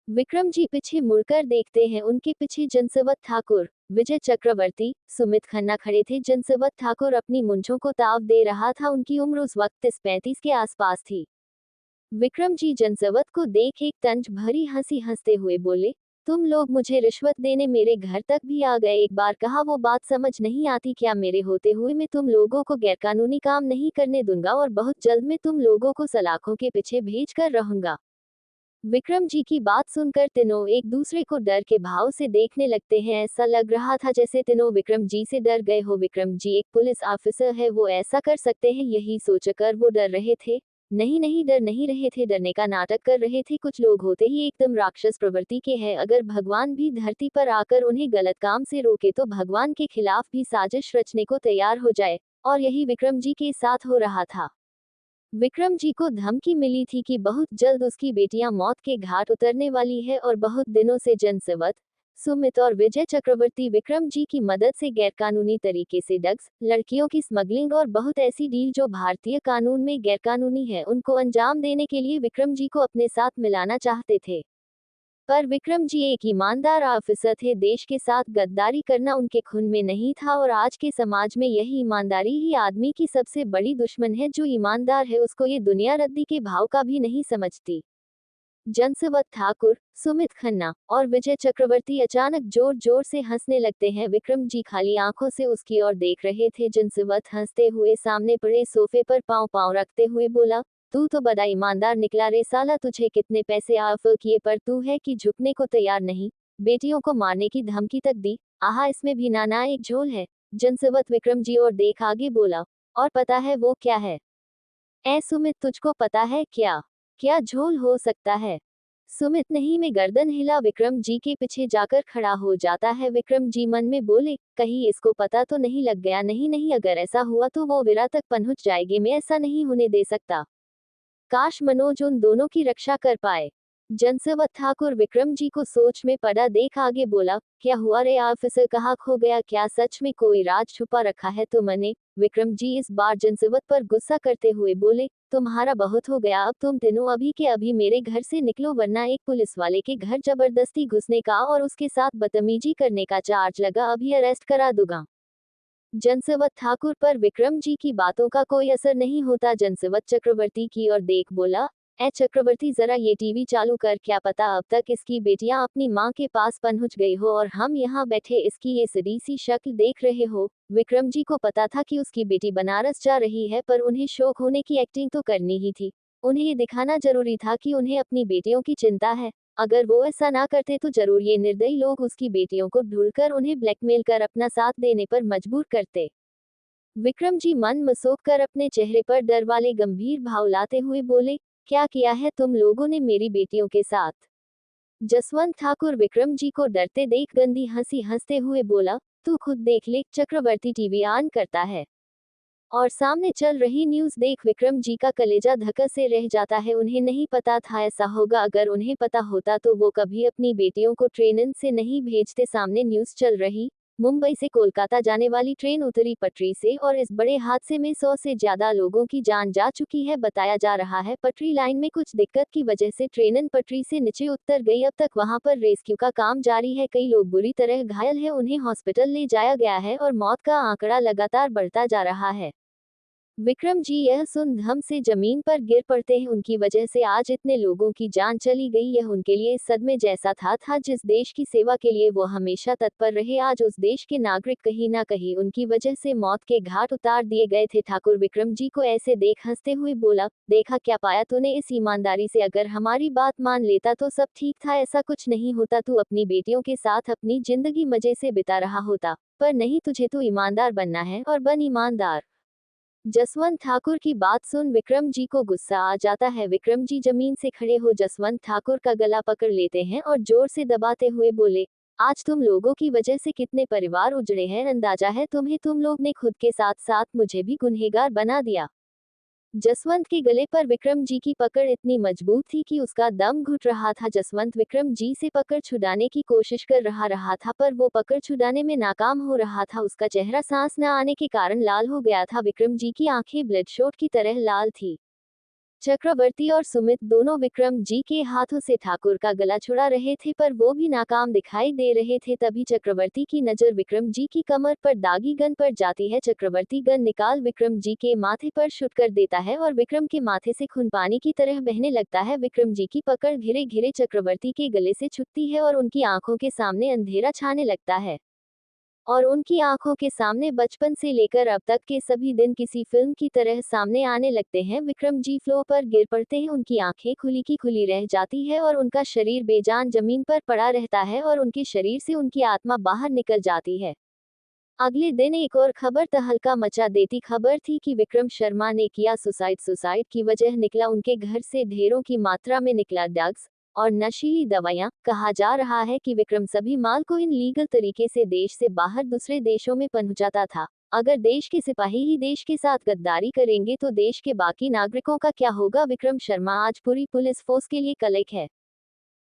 विक्रम जी पीछे मुड़कर देखते हैं, उनके पीछे जनसवत ठाकुर, विजय चक्रवर्ती, सुमित खन्ना खड़े थे। जनसवत ठाकुर अपनी मूंछों को ताव दे रहा था। उनकी उम्र उस वक्त 30-35 के आसपास थी। विक्रम जी जनसवत को देख एक तंज भरी हंसी हंसते हुए बोले, तुम लोग मुझे रिश्वत देने मेरे घर तक भी आ गए। एक बार कहा वो बात समझ नहीं आती क्या? मेरे होते हुए मैं तुम लोगों को गैरकानूनी काम नहीं करने दूंगा और बहुत जल्द मैं तुम लोगों को सलाखों के पीछे भेज कर रहूंगा। विक्रम जी की बात सुनकर तीनों एक दूसरे को डर के भाव से देखने लगते हैं। ऐसा लग रहा था जैसे तीनों विक्रम जी से डर गए हो। विक्रम जी एक पुलिस ऑफिसर है, वो ऐसा कर सकते हैं, यही सोचकर वो डर रहे थे। नहीं नहीं, डर नहीं रहे थे, डरने का नाटक कर रहे थे। कुछ लोग होते ही एकदम राक्षस प्रवृत्ति के हैं। अगर भगवान भी धरती पर आकर उन्हें गलत काम से रोके तो भगवान के खिलाफ भी साजिश रचने को तैयार हो जाए। और यही विक्रम जी के साथ हो रहा था। विक्रम जी को धमकी मिली थी कि बहुत जल्द उसकी बेटियां मौत के घाट उतरने वाली है और बहुत दिनों से जनसवत, सुमित और विजय चक्रवर्ती विक्रम जी की मदद से गैरकानूनी तरीके से ड्रग्स, लड़कियों की स्मगलिंग और बहुत ऐसी डील जो भारतीय कानून में गैरकानूनी है, उनको अंजाम देने के लिए विक्रम जी को अपने साथ मिलाना चाहते थे। पर विक्रम जी एक ईमानदार ऑफिसर थे। देश के साथ गद्दारी करना उनके खून में नहीं था और आज के समाज में यही ईमानदारी ही आदमी की सबसे बड़ी दुश्मन है। जो ईमानदार है उसको ये दुनिया रद्दी के भाव का भी नहीं समझती। जनसवत ठाकुर, सुमित खन्ना और विजय चक्रवर्ती अचानक जोर जोर से हंसने लगते हैं। विक्रम जी खाली आंखों से उसकी ओर देख रहे थे। जनसवत हंसते हुए सामने पड़े सोफे पर पांव पांव रखते हुए बोला, तू तो बड़ा ईमानदार निकला रे साला। तुझे कितने पैसे ऑफर किए पर तू है कि झुकने को तैयार नहीं। बेटियों को मारने की धमकी तक दी। आहा, इसमें भी नाना एक झोल है। जनसवत विक्रम जी और देख आगे बोला, और पता है वो क्या है? ए सुमित, तुझको पता है क्या? क्या झोल हो सकता है? सुमित नहीं, में गर्दन हिला विक्रम जी के पीछे जाकर खड़ा हो जाता है। विक्रम जी मन में बोले, कहीं इसको पता तो नहीं लग गया? नहीं नहीं, अगर ऐसा हुआ तो वो वीरा तक पहुंच जाएगी। मैं ऐसा नहीं होने दे सकता। काश मनोज उन दोनों की रक्षा कर पाए। जनसवत ठाकुर विक्रम जी को सोच में पड़ा देख आगे बोला, क्या हुआ रे ऑफिसर, कहाँ खो गया? क्या सच में कोई राज छुपा रखा है तुमने? विक्रम जी इस बार जनसवत पर गुस्सा करते हुए बोले, तुम्हारा बहुत हो गया। अब तुम तीनों अभी के अभी मेरे घर से निकलो, वरना एक पुलिस वाले के घर जबरदस्ती घुसने का और उसके साथ बदतमीजी करने का चार्ज लगा, अभी अरेस्ट करा दूंगा। जनसवत ठाकुर पर विक्रम जी की बातों का कोई असर नहीं होता। जनसवत चक्रवर्ती की ओर देख बोला, ए चक्रवर्ती, जरा ये टीवी चालू कर। क्या पता अब तक इसकी बेटियां अपनी माँ के पास पहुंच गई हो और हम यहाँ बैठे इसकी ये सड़ी सी शक्ल देख रहे हो। विक्रम जी को पता था कि उसकी बेटी बनारस जा रही है, पर उन्हें शौक होने की एक्टिंग तो करनी ही थी। उन्हें ये दिखाना जरूरी था कि उन्हें अपनी बेटियों की चिंता है। अगर वो ऐसा ना करते तो जरूर ये निर्दयी लोग उसकी बेटियों को ढूंढकर उन्हें ब्लैकमेल कर अपना साथ देने पर मजबूर करते। विक्रम जी मन मसोक कर अपने चेहरे पर डर वाले गंभीर भाव लाते हुए बोले, क्या किया है तुम लोगों ने मेरी बेटियों के साथ? जसवंत ठाकुर विक्रम जी को डरते देख गंदी हंसी हंसते हुए बोला, तू खुद देख ले। चक्रवर्ती टीवी ऑन करता है और सामने चल रही न्यूज़ देख विक्रम जी का कलेजा धक्का से रह जाता है। उन्हें नहीं पता था ऐसा होगा। अगर उन्हें पता होता तो वो कभी अपनी बेटियों को ट्रेन से नहीं भेजते। सामने न्यूज़ चल रही, मुंबई से कोलकाता जाने वाली ट्रेन उतरी पटरी से और इस बड़े हादसे में 100 से ज्यादा लोगों की जान जा चुकी है। बताया जा रहा है पटरी लाइन में कुछ दिक्कत की वजह से ट्रेन पटरी से नीचे उतर गई। अब तक वहां पर रेस्क्यू का काम जारी है। कई लोग बुरी तरह घायल हैं, उन्हें हॉस्पिटल ले जाया गया है और मौत का आंकड़ा लगातार बढ़ता जा रहा है। विक्रम जी यह सुन धम से जमीन पर गिर पड़ते हैं। उनकी वजह से आज इतने लोगों की जान चली गई, यह उनके लिए सदमे जैसा था। जिस देश की सेवा के लिए वो हमेशा तत्पर रहे, आज उस देश के नागरिक कहीं ना कहीं उनकी वजह से मौत के घाट उतार दिए गए थे। ठाकुर विक्रम जी को ऐसे देख हंसते हुए बोला, देखा क्या पाया तूने इस ईमानदारी से? अगर हमारी बात मान लेता तो सब ठीक था, ऐसा कुछ नहीं होता। तू अपनी बेटियों के साथ अपनी जिंदगी मजे से बिता रहा होता, पर नहीं, तुझे तो ईमानदार बनना है और बन ईमानदार। जसवंत ठाकुर की बात सुन विक्रम जी को गुस्सा आ जाता है। विक्रम जी जमीन से खड़े हो जसवंत ठाकुर का गला पकड़ लेते हैं और जोर से दबाते हुए बोले, आज तुम लोगों की वजह से कितने परिवार उजड़े हैं, अंदाजा है तुम्हें? तुम लोग ने खुद के साथ साथ मुझे भी गुनहगार बना दिया। जसवंत के गले पर विक्रम जी की पकड़ इतनी मजबूत थी कि उसका दम घुट रहा था। जसवंत विक्रम जी से पकड़ छुड़ाने की कोशिश कर रहा था, पर वो पकड़ छुड़ाने में नाकाम हो रहा था। उसका चेहरा सांस न आने के कारण लाल हो गया था। विक्रम जी की आंखें ब्लडशॉट की तरह लाल थी। चक्रवर्ती और सुमित दोनों विक्रम जी के हाथों से ठाकुर का गला छुड़ा रहे थे, पर वो भी नाकाम दिखाई दे रहे थे। तभी चक्रवर्ती की नजर विक्रम जी की कमर पर दागी गन पर जाती है। चक्रवर्ती गन निकाल विक्रम जी के माथे पर शूट कर देता है और विक्रम के माथे से खून पानी की तरह बहने लगता है। विक्रम जी की पकड़ धीरे धीरे चक्रवर्ती के गले से छूटती है और उनकी आंखों के सामने अंधेरा छाने लगता है और उनकी आंखों के सामने बचपन से लेकर अब तक के सभी दिन किसी फिल्म की तरह सामने आने लगते हैं। विक्रम जी फ्लोर पर गिर पड़ते हैं, उनकी आंखें खुली की खुली रह जाती है और उनका शरीर बेजान जमीन पर पड़ा रहता है और उनके शरीर से उनकी आत्मा बाहर निकल जाती है। अगले दिन एक और खबर तहलका मचा देती खबर थी कि विक्रम शर्मा ने किया सुसाइड। सुसाइड की वजह निकला उनके घर से ढेरों की मात्रा में निकला ड्रग्स और नशीली दवाइयां। कहा जा रहा है कि विक्रम सभी माल को इन लीगल तरीके से देश से बाहर दूसरे देशों में पहुंचाता था। अगर देश के सिपाही ही देश के साथ गद्दारी करेंगे तो देश के बाकी नागरिकों का क्या होगा। विक्रम शर्मा आज पूरी पुलिस फोर्स के लिए कलंक है।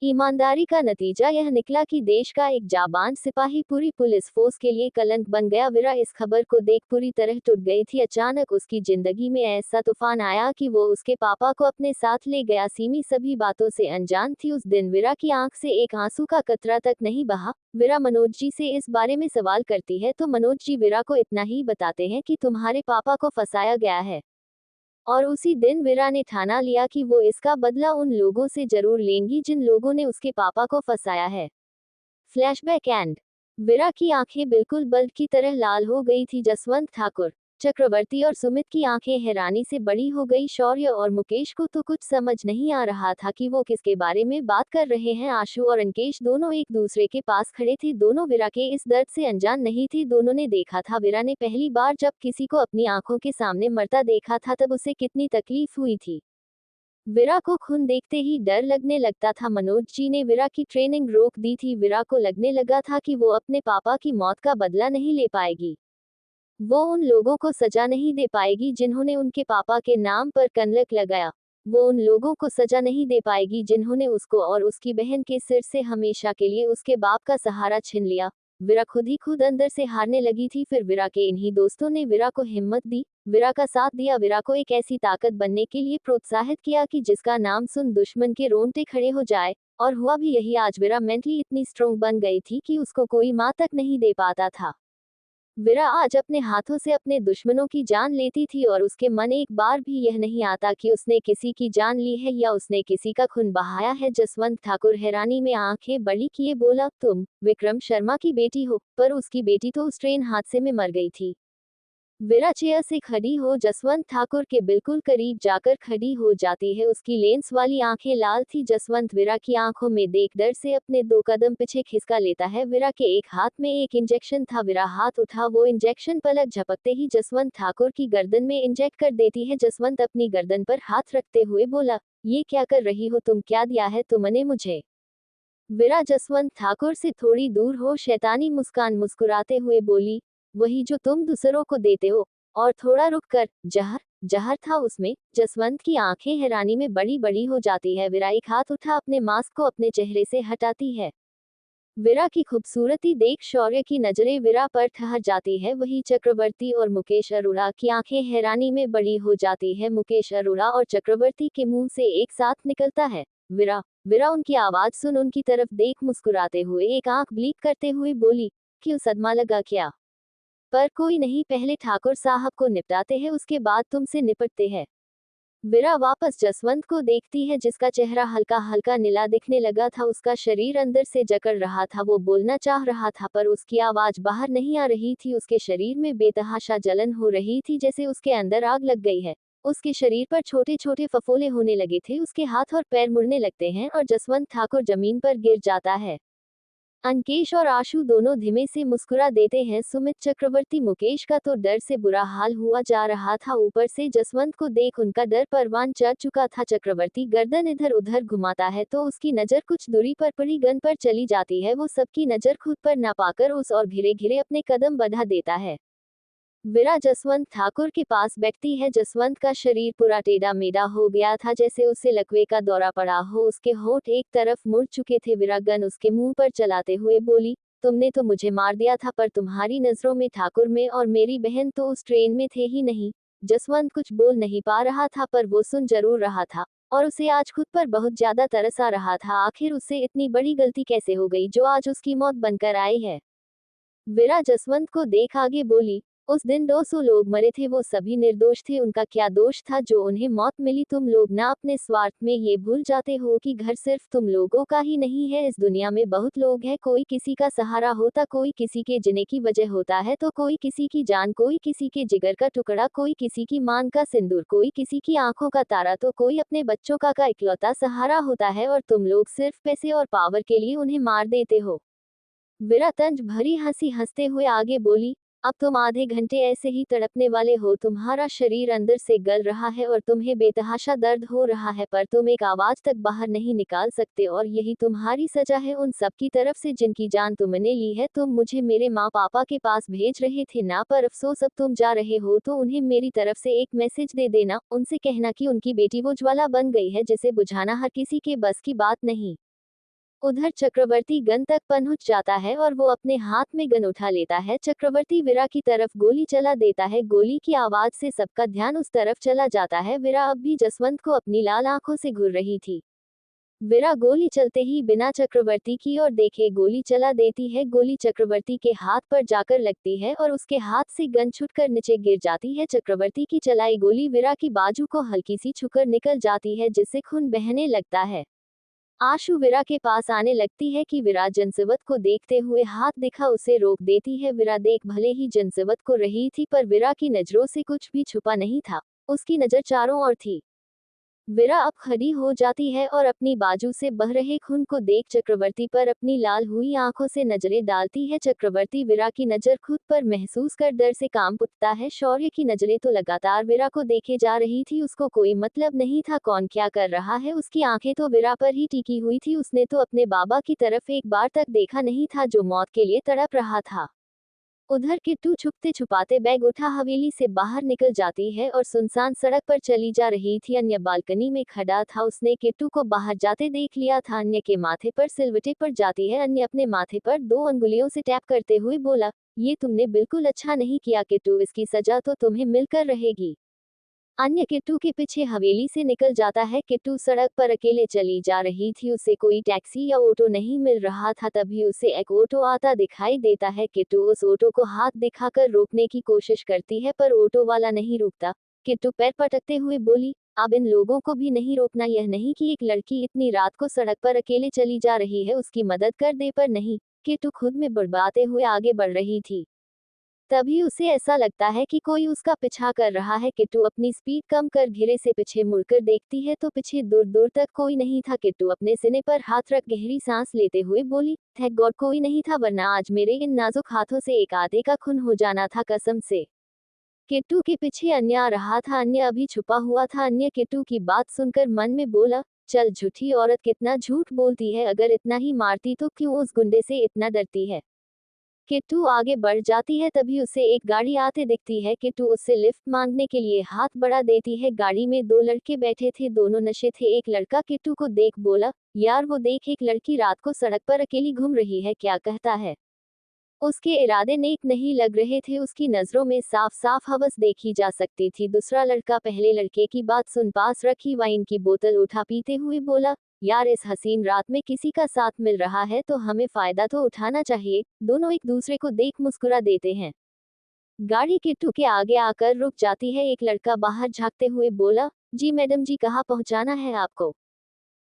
ईमानदारी का नतीजा यह निकला कि देश का एक जाबाज सिपाही पूरी पुलिस फोर्स के लिए कलंक बन गया। वीरा इस खबर को देख पूरी तरह टूट गई थी। अचानक उसकी जिंदगी में ऐसा तूफान आया कि वो उसके पापा को अपने साथ ले गया। सीमी सभी बातों से अनजान थी। उस दिन वीरा की आंख से एक आंसू का कतरा तक नहीं बहा। वीरा मनोज जी से इस बारे में सवाल करती है तो मनोज जी वीरा को इतना ही बताते हैं कि तुम्हारे पापा को फंसाया गया है और उसी दिन वीरा ने ठाना लिया कि वो इसका बदला उन लोगों से जरूर लेंगी जिन लोगों ने उसके पापा को फंसाया है। फ्लैशबैक एंड वीरा की आंखें बिल्कुल बल्ब की तरह लाल हो गई थी। जसवंत ठाकुर, चक्रवर्ती और सुमित की आंखें हैरानी से बड़ी हो गई। शौर्य और मुकेश को तो कुछ समझ नहीं आ रहा था कि वो किसके बारे में बात कर रहे हैं। आशु और अंकेश दोनों एक दूसरे के पास खड़े थे। दोनों वीरा के इस दर्द से अनजान नहीं थे। दोनों ने देखा था वीरा ने पहली बार जब किसी को अपनी आंखों के सामने मरता देखा था तब उसे कितनी तकलीफ हुई थी। वीरा को खून देखते ही डर लगने लगता था। मनोज जी ने वीरा की ट्रेनिंग रोक दी थी। वीरा को लगने लगा था कि वो अपने पापा की मौत का बदला नहीं ले पाएगी। वो उन लोगों को सजा नहीं दे पाएगी जिन्होंने उनके पापा के नाम पर कलंक लगाया। वो उन लोगों को सजा नहीं दे पाएगी जिन्होंने उसको और उसकी बहन के सिर से हमेशा के लिए उसके बाप का सहारा छीन लिया। वीरा खुद ही खुद अंदर से हारने लगी थी। फिर वीरा के इन्हीं दोस्तों ने वीरा को हिम्मत दी, वीरा का साथ दिया, वीरा को एक ऐसी ताकत बनने के लिए प्रोत्साहित किया कि जिसका नाम सुन दुश्मन के रोंगटे खड़े हो जाए। और हुआ भी यही। आज वीरा मेंटली इतनी स्ट्रोंग बन गई थी कि उसको कोई माँ तक नहीं दे पाता था। वीरा आज अपने हाथों से अपने दुश्मनों की जान लेती थी और उसके मन एक बार भी यह नहीं आता कि उसने किसी की जान ली है या उसने किसी का खून बहाया है। जसवंत ठाकुर हैरानी में आंखें बड़ी किए बोला, तुम विक्रम शर्मा की बेटी हो? पर उसकी बेटी तो उस ट्रेन हादसे में मर गई थी। वीरा चेयर से खड़ी हो जसवंत ठाकुर के बिल्कुल करीब जाकर खड़ी हो जाती है। उसकी लेंस वाली आंखें लाल थी। जसवंत वीरा की आंखों में देख डर से अपने 2 कदम पीछे खिसका लेता है। वीरा के एक हाथ में एक इंजेक्शन था। वीरा हाथ उठा, वो इंजेक्शन पलक झपकते ही जसवंत ठाकुर की गर्दन में इंजेक्ट कर देती है। जसवंत अपनी गर्दन पर हाथ रखते हुए बोला, ये क्या कर रही हो तुम? क्या दिया है तुमने मुझे? वीरा जसवंत ठाकुर से थोड़ी दूर हो शैतानी मुस्कान मुस्कुराते हुए बोली, वही जो तुम दूसरों को देते हो। और थोड़ा रुक कर, जहर? जहर था उसमें? जसवंत की आंखें हैरानी में बड़ी बड़ी हो जाती है। वीरा एक हाथ उठा अपने मास्क को अपने चेहरे से हटाती है। वीरा की खूबसूरती देख शौर्य की नजरें वीरा पर ठहर जाती है। वही चक्रवर्ती और मुकेश अरोड़ा की आंखें हैरानी में बड़ी हो जाती है। मुकेश अरोड़ा और चक्रवर्ती के मुंह से एक साथ निकलता है, वीरा। वीरा उनकी आवाज सुन उनकी तरफ देख मुस्कुराते हुए एक आंख ब्लिंक करते हुए बोली, क्यों, सदमा लगा क्या? पर कोई नहीं, पहले ठाकुर साहब को निपटाते हैं उसके बाद तुमसे निपटते हैं। वीरा वापस जसवंत को देखती है जिसका चेहरा हल्का हल्का नीला दिखने लगा था। उसका शरीर अंदर से जकड़ रहा था। वो बोलना चाह रहा था पर उसकी आवाज बाहर नहीं आ रही थी। उसके शरीर में बेतहाशा जलन हो रही थी जैसे उसके अंदर आग लग गई है। उसके शरीर पर छोटे छोटे फफोले होने लगे थे। उसके हाथ और पैर मुड़ने लगते हैं और जसवंत ठाकुर जमीन पर गिर जाता है। अंकेश और आशु दोनों धीमे से मुस्कुरा देते हैं। सुमित, चक्रवर्ती, मुकेश का तो डर से बुरा हाल हुआ जा रहा था। ऊपर से जसवंत को देख उनका डर परवान चढ़ चुका था। चक्रवर्ती गर्दन इधर उधर घुमाता है तो उसकी नजर कुछ दूरी पर पड़ी गन पर चली जाती है। वो सबकी नजर खुद पर ना पाकर उस और घिरे घिरे अपने कदम बढ़ा देता है। वीरा जसवंत ठाकुर के पास बैठती है। जसवंत का शरीर पूरा टेढ़ा मेढ़ा हो गया था जैसे उसे लकवे का दौरा पड़ा हो। उसके होंठ एक तरफ मुड़ चुके थे। वीरा गन उसके मुंह पर चलाते हुए बोली, तुमने तो मुझे मार दिया था पर तुम्हारी नजरों में ठाकुर में और मेरी बहन तो उस ट्रेन में थे ही नहीं। जसवंत कुछ बोल नहीं पा रहा था पर वो सुन जरूर रहा था, और उसे आज खुद पर बहुत ज्यादा तरस आ रहा था। आखिर उससे इतनी बड़ी गलती कैसे हो गई जो आज उसकी मौत बनकर आई है। वीरा जसवंत को देख आगे बोली, उस दिन 200 लोग मरे थे, वो सभी निर्दोष थे, उनका क्या दोष था जो उन्हें मौत मिली। तुम लोग ना अपने स्वार्थ में ये भूल जाते हो कि घर सिर्फ तुम लोगों का ही नहीं है, इस दुनिया में बहुत लोग हैं। कोई किसी का सहारा होता, कोई किसी के जीने की वजह होता है, तो कोई किसी की जान, कोई किसी के जिगर का टुकड़ा, कोई किसी की मान का सिंदूर, कोई किसी की आंखों का तारा, तो कोई अपने बच्चों का इकलौता सहारा होता है। और तुम लोग सिर्फ पैसे और पावर के लिए उन्हें मार देते हो। वीरा तंज भरी हंसी हंसते हुए आगे बोली, अब तुम आधे घंटे ऐसे ही तड़पने वाले हो, तुम्हारा शरीर अंदर से गल रहा है और तुम्हें बेतहाशा दर्द हो रहा है, पर तुम एक आवाज तक बाहर नहीं निकाल सकते, और यही तुम्हारी सजा है उन सब की तरफ से जिनकी जान तुमने ली है। तुम मुझे मेरे माँ पापा के पास भेज रहे थे ना, पर अफसोस अब तुम जा रहे हो तो उन्हें मेरी तरफ से एक मैसेज दे देना, उनसे कहना कि उनकी बेटी वो ज्वाला बन गई है जिसे बुझाना हर किसी के बस की बात नहीं। उधर चक्रवर्ती गन तक पहुंच जाता है और वो अपने हाथ में गन उठा लेता है। चक्रवर्ती वीरा की तरफ गोली चला देता है। गोली की आवाज से सबका ध्यान उस तरफ चला जाता है। वीरा अब भी जसवंत को अपनी लाल आंखों से घूर रही थी। वीरा गोली चलते ही बिना चक्रवर्ती की ओर देखे गोली चला देती है। गोली चक्रवर्ती के हाथ पर जाकर लगती है और उसके हाथ से गन छूटकर नीचे गिर जाती है। चक्रवर्ती की चलाई गोली वीरा की बाजू को हल्की सी छूकर निकल जाती है, जिससे खून बहने लगता है। आशु वीरा के पास आने लगती है कि वीरा जनसवत को देखते हुए हाथ दिखा उसे रोक देती है। वीरा देख भले ही जनसवत को रही थी, पर वीरा की नजरों से कुछ भी छुपा नहीं था, उसकी नजर चारों ओर थी। वीरा अब खड़ी हो जाती है और अपनी बाजू से बह रहे खून को देख चक्रवर्ती पर अपनी लाल हुई आंखों से नजरें डालती है। चक्रवर्ती वीरा की नजर खुद पर महसूस कर डर से कांप उठता है। शौर्य की नजरें तो लगातार वीरा को देखे जा रही थी, उसको कोई मतलब नहीं था कौन क्या कर रहा है, उसकी आंखें तो वीरा पर ही टिकी हुई थी। उसने तो अपने बाबा की तरफ एक बार तक देखा नहीं था जो मौत के लिए तड़प रहा था। उधर किट्टू छुपते छुपाते बैग उठा हवेली से बाहर निकल जाती है और सुनसान सड़क पर चली जा रही थी। अन्य बालकनी में खड़ा था, उसने किट्टू को बाहर जाते देख लिया था। अन्य के माथे पर सिलवटें पड़ जाती है। अन्य अपने माथे पर 2 अंगुलियों से टैप करते हुए बोला, ये तुमने बिल्कुल अच्छा नहीं किया किट्टू, इसकी सजा तो तुम्हें मिलकर रहेगी। अन्य किट्टू के पीछे हवेली से निकल जाता है। किट्टू सड़क पर अकेले चली जा रही थी, उसे कोई टैक्सी या ऑटो नहीं मिल रहा था। तभी उसे एक ऑटो आता दिखाई देता है। किट्टू उस ऑटो को हाथ दिखाकर रोकने की कोशिश करती है, पर ऑटो वाला नहीं रुकता। किट्टू पैर पटकते हुए बोली, अब इन लोगों को भी नहीं रोकना, यह नहीं कि एक लड़की इतनी रात को सड़क पर अकेले चली जा रही है, उसकी मदद कर दे, पर नहीं। किट्टू खुद में बड़बड़ाते हुए आगे बढ़ रही थी। तभी उसे ऐसा लगता है कि कोई उसका पीछा कर रहा है। किट्टू अपनी स्पीड कम कर घेरे से पीछे मुड़कर देखती है तो पीछे दूर दूर तक कोई नहीं था। किट्टू अपने सीने पर हाथ रख गहरी सांस लेते हुए बोली, थैंक गॉड कोई नहीं था, वरना आज मेरे इन नाजुक हाथों से एक आधे का खून हो जाना था, कसम से। किट्टू के पीछे अन्य आ रहा था। अन्य अभी छुपा हुआ था। अन्य किट्टू की बात सुनकर मन में बोला, चल झूठी औरत, कितना झूठ बोलती है, अगर इतना ही मारती तो क्यों उस गुंडे से इतना डरती है। किट्टू आगे बढ़ जाती है, तभी उसे एक गाड़ी आते दिखती है। किट्टू उससे लिफ्ट मांगने के लिए हाथ बढ़ा देती है। गाड़ी में 2 लड़के बैठे थे, दोनों नशे थे। एक लड़का किट्टू को देख बोला, यार वो देख, एक लड़की रात को सड़क पर अकेली घूम रही है, क्या कहता है। उसके इरादे नेक नहीं लग रहे थे, उसकी नजरों में साफ साफ हवस देखी जा सकती थी। दूसरा लड़का पहले लड़के की बात सुन पास रखी वाइन की बोतल उठा पीते हुए बोला, यार इस हसीन रात में किसी का साथ मिल रहा है तो हमें फायदा तो उठाना चाहिए। दोनों एक दूसरे को देख मुस्कुरा देते हैं। गाड़ी किट्टू के आगे आकर रुक जाती है। एक लड़का बाहर झांकते हुए बोला, जी मैडम जी, कहाँ पहुंचाना है आपको।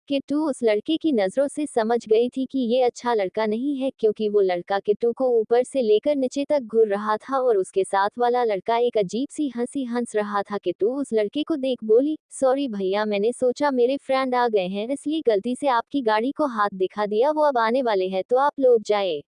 किट्टू उस लड़के की नजरों से समझ गई थी कि ये अच्छा लड़का नहीं है, क्योंकि वो लड़का किट्टू को ऊपर से लेकर नीचे तक घूर रहा था और उसके साथ वाला लड़का एक अजीब सी हंसी हंस रहा था। किट्टू उस लड़के को देख बोली, सॉरी भैया, मैंने सोचा मेरे फ्रेंड आ गए हैं इसलिए गलती से आपकी गाड़ी को हाथ दिखा दिया, वो अब आने वाले हैं तो आप लोग जाए।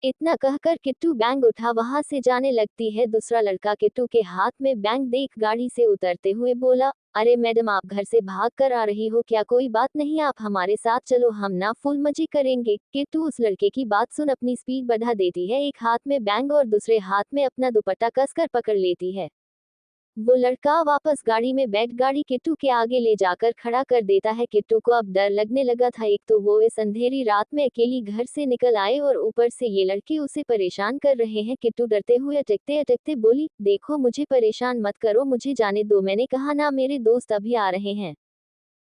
इतना कहकर किट्टू बैंग उठा वहां से जाने लगती है। दूसरा लड़का किट्टू के हाथ में बैंग देख गाड़ी से उतरते हुए बोला, अरे मैडम, आप घर से भाग कर आ रही हो क्या, कोई बात नहीं, आप हमारे साथ चलो, हम ना फुल मजे करेंगे। किट्टू उस लड़के की बात सुन अपनी स्पीड बढ़ा देती है। एक हाथ में बैंग और दूसरे हाथ में अपना दुपट्टा कसकर पकड़ लेती है। वो लड़का वापस गाड़ी में बैठ गाड़ी किट्टू के आगे ले जाकर खड़ा कर देता है। किट्टू को अब डर लगने लगा था। एक तो वो इस अंधेरी रात में अकेली घर से निकल आए और ऊपर से ये लड़के उसे परेशान कर रहे हैं। किट्टू डरते हुए अटकते अटकते बोली, देखो मुझे परेशान मत करो, मुझे जाने दो, मैंने कहा ना, मेरे दोस्त अभी आ रहे हैं।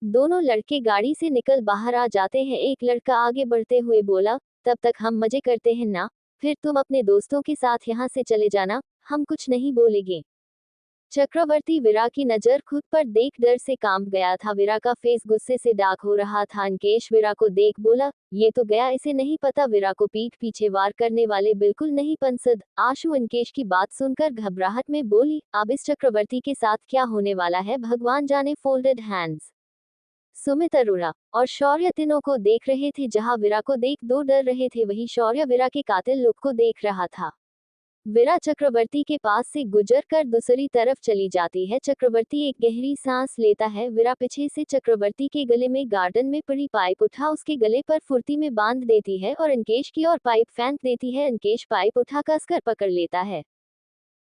दोनों लड़के गाड़ी से निकल बाहर आ जाते हैं। एक लड़का आगे बढ़ते हुए बोला, तब तक हम मजे करते हैं ना, फिर तुम अपने दोस्तों के साथ यहाँ से चले जाना, हम कुछ नहीं बोलेंगे। चक्रवर्ती वीरा की नजर खुद पर देख डर से कांप गया था। वीरा का फेस गुस्से से डार्क हो रहा था। अंकेश वीरा को देख बोला, ये तो गया, इसे नहीं पता वीरा को पीठ पीछे वार करने वाले बिल्कुल नहीं पसंद। आशु अंकेश की बात सुनकर घबराहट में बोली, अब इस चक्रवर्ती के साथ क्या होने वाला है भगवान जाने। फोल्डेड हैंड्स सुमित, अरोरा और शौर्य तीनों को देख रहे थे। जहां वीरा को देख दो डर रहे थे, वही शौर्य वीरा के कातिल लुक को देख रहा था। वीरा चक्रवर्ती के पास से गुजर कर दूसरी तरफ चली जाती है। चक्रवर्ती एक गहरी सांस लेता है। वीरा पीछे से चक्रवर्ती के गले में गार्डन में पड़ी पाइप उठा उसके गले पर फुर्ती में बांध देती है और अंकेश की ओर पाइप फेंक देती है। अंकेश पाइप उठा कसकर पकड़ लेता है।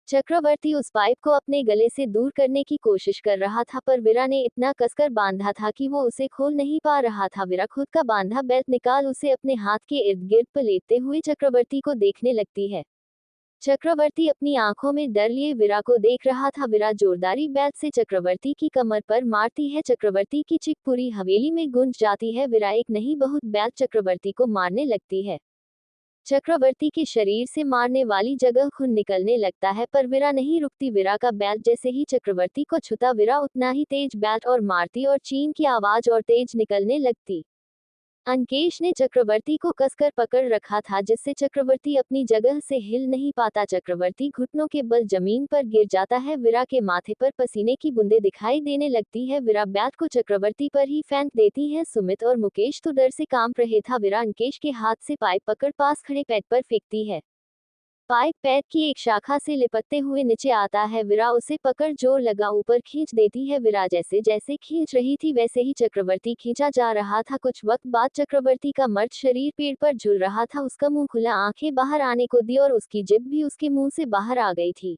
चक्रवर्ती उस पाइप को अपने गले से दूर करने की कोशिश कर रहा था, पर वीरा ने इतना कसकर बांधा था कि वो उसे खोल नहीं पा रहा था। वीरा खुद का बांधा बेल्ट निकाल उसे अपने हाथ के इर्द गिर्द पलेटते हुए चक्रवर्ती को देखने लगती है। चक्रवर्ती अपनी आंखों में डर लिए वीरा को देख रहा था। वीरा जोरदारी बैट से चक्रवर्ती की कमर पर मारती है। चक्रवर्ती की चिक पूरी हवेली में गूंज जाती है। वीरा एक नहीं बहुत बैट चक्रवर्ती को मारने लगती है। चक्रवर्ती के शरीर से मारने वाली जगह खून निकलने लगता है, पर वीरा नहीं रुकती। वीरा का बैट जैसे ही चक्रवर्ती को छूता, वीरा उतना ही तेज बैट और मारती और चीन की आवाज और तेज निकलने लगती। अंकेश ने चक्रवर्ती को कसकर पकड़ रखा था, जिससे चक्रवर्ती अपनी जगह से हिल नहीं पाता। चक्रवर्ती घुटनों के बल जमीन पर गिर जाता है। वीरा के माथे पर पसीने की बूंदें दिखाई देने लगती है। वीरा बैट को चक्रवर्ती पर ही फेंक देती है। सुमित और मुकेश तो डर से कांप रहे था। वीरा अंकेश के हाथ से पाइप पकड़ पास खड़े पेट पर फेंकती है। पाइप पैर की एक शाखा से लिपटते हुए नीचे आता है। वीरा उसे पकड़ जोर लगा ऊपर खींच देती है। वीरा जैसे जैसे खींच रही थी वैसे ही चक्रवर्ती खींचा जा रहा था। कुछ वक्त बाद चक्रवर्ती का मर्द शरीर पेड़ पर झूल रहा था। उसका मुंह खुला, आंखें बाहर आने को दी और उसकी जिभ भी उसके मुंह से बाहर आ गई थी।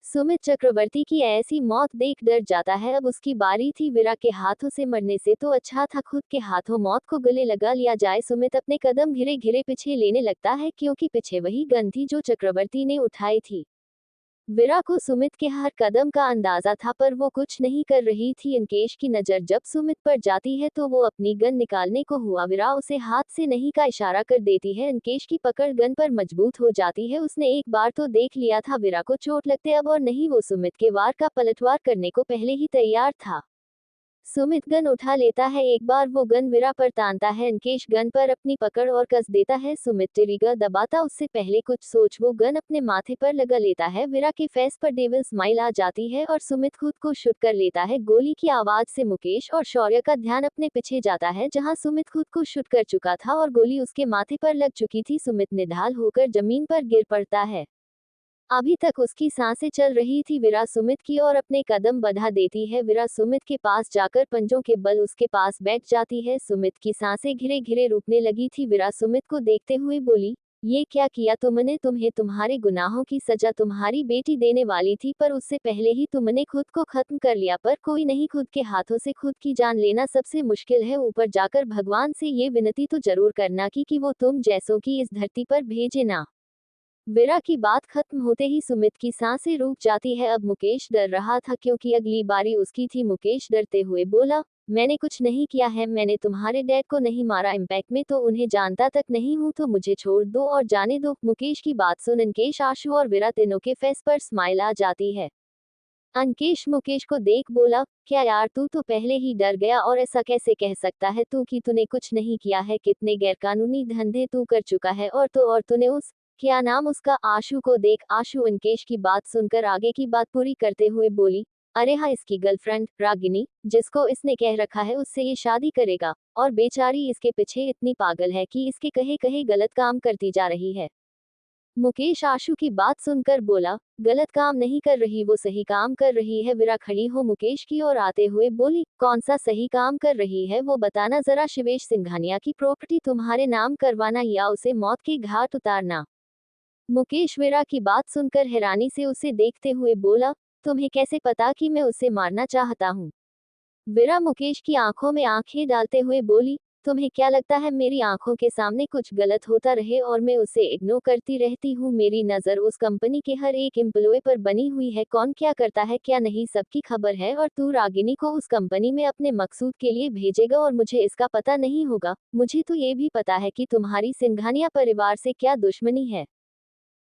सुमित चक्रवर्ती की ऐसी मौत देख डर जाता है। अब उसकी बारी थी। वीरा के हाथों से मरने से तो अच्छा था खुद के हाथों मौत को गले लगा लिया जाए। सुमित अपने कदम घिरे घिरे पीछे लेने लगता है, क्योंकि पीछे वही गन थी जो चक्रवर्ती ने उठाई थी। वीरा को सुमित के हर कदम का अंदाजा था, पर वो कुछ नहीं कर रही थी। अंकेश की नजर जब सुमित पर जाती है तो वो अपनी गन निकालने को हुआ। वीरा उसे हाथ से नहीं का इशारा कर देती है। अंकेश की पकड़ गन पर मजबूत हो जाती है। उसने एक बार तो देख लिया था वीरा को चोट लगते, अब और नहीं। वो सुमित के वार का पलटवार करने को पहले ही तैयार था। सुमित गन उठा लेता है। एक बार वो गन वीरा पर तानता है। अंकेश गन पर अपनी पकड़ और कस देता है। सुमित ट्रिगर दबाता उससे पहले कुछ सोच वो गन अपने माथे पर लगा लेता है। वीरा के फेस पर डेविल स्माइल आ जाती है और सुमित खुद को शूट कर लेता है। गोली की आवाज से मुकेश और शौर्य का ध्यान अपने पीछे जाता है, जहां सुमित खुद को शूट कर चुका था और गोली उसके माथे पर लग चुकी थी। सुमित निढाल होकर जमीन पर गिर पड़ता है। अभी तक उसकी सांसें चल रही थी। वीरा सुमित की ओर अपने कदम बढ़ा देती है। वीरा सुमित के पास जाकर पंजों के बल उसके पास बैठ जाती है। सुमित की सांसें घिरे घिरे रुकने लगी थी। वीरा सुमित को देखते हुए बोली, ये क्या किया तुमने? तुम्हें तुम्हारे गुनाहों की सजा तुम्हारी बेटी देने वाली थी, पर उससे पहले ही तुमने खुद को खत्म कर लिया। पर कोई नहीं, खुद के हाथों से खुद की जान लेना सबसे मुश्किल है। ऊपर जाकर भगवान से ये विनती तो जरूर करना कि वो तुम जैसों की इस धरती पर भेजे ना। वीरा की बात खत्म होते ही सुमित की सांसें रुक जाती है। अब मुकेश डर रहा था, क्योंकि अगली बारी उसकी थी। मुकेश डरते हुए बोला, मैंने कुछ नहीं किया है, मैंने तुम्हारे डैड को नहीं मारा, इम्पैक्ट में तो उन्हें जानता तक नहीं हूँ, तो मुझे छोड़ दो और जाने दो। मुकेश की बात सुन अंकेश, आशु और वीरा तीनों के फेस पर स्माइल आ जाती है। अंकेश मुकेश को देख बोला, क्या यार, तू तो पहले ही डर गया, और ऐसा कैसे कह सकता है तू कि तूने कुछ नहीं किया है? कितने गैरकानूनी धंधे तू कर चुका है, और तूने उस क्या नाम उसका आशु को देख। आशु अंकेश की बात सुनकर आगे की बात पूरी करते हुए बोली, अरे हाँ, इसकी गर्लफ्रेंड रागिनी, जिसको इसने कह रखा है उससे ये शादी करेगा, और बेचारी इसके पीछे इतनी पागल है कि इसके कहे कहे गलत काम करती जा रही है। मुकेश आशु की बात सुनकर बोला, गलत काम नहीं कर रही, वो सही काम कर रही है। वीरा खड़ी हो मुकेश की ओर आते हुए बोली, कौन सा सही काम कर रही है वो बताना जरा। शिवेश सिंघानिया की प्रॉपर्टी तुम्हारे नाम करवाना या उसे मौत के घाट उतारना? मुकेश वीरा की बात सुनकर हैरानी से उसे देखते हुए बोला, तुम्हें कैसे पता कि मैं उसे मारना चाहता हूँ? वीरा मुकेश की आंखों में आंखें डालते हुए बोली, तुम्हें क्या लगता है मेरी आंखों के सामने कुछ गलत होता रहे और मैं उसे इग्नोर करती रहती हूँ? मेरी नजर उस कंपनी के हर एक एम्प्लॉय पर बनी हुई है, कौन क्या करता है क्या नहीं सबकी खबर है, और तू रागिनी को उस कंपनी में अपने मकसूद के लिए भेजेगा और मुझे इसका पता नहीं होगा? मुझे तो ये भी पता है कि तुम्हारी सिंघानिया परिवार से क्या दुश्मनी है।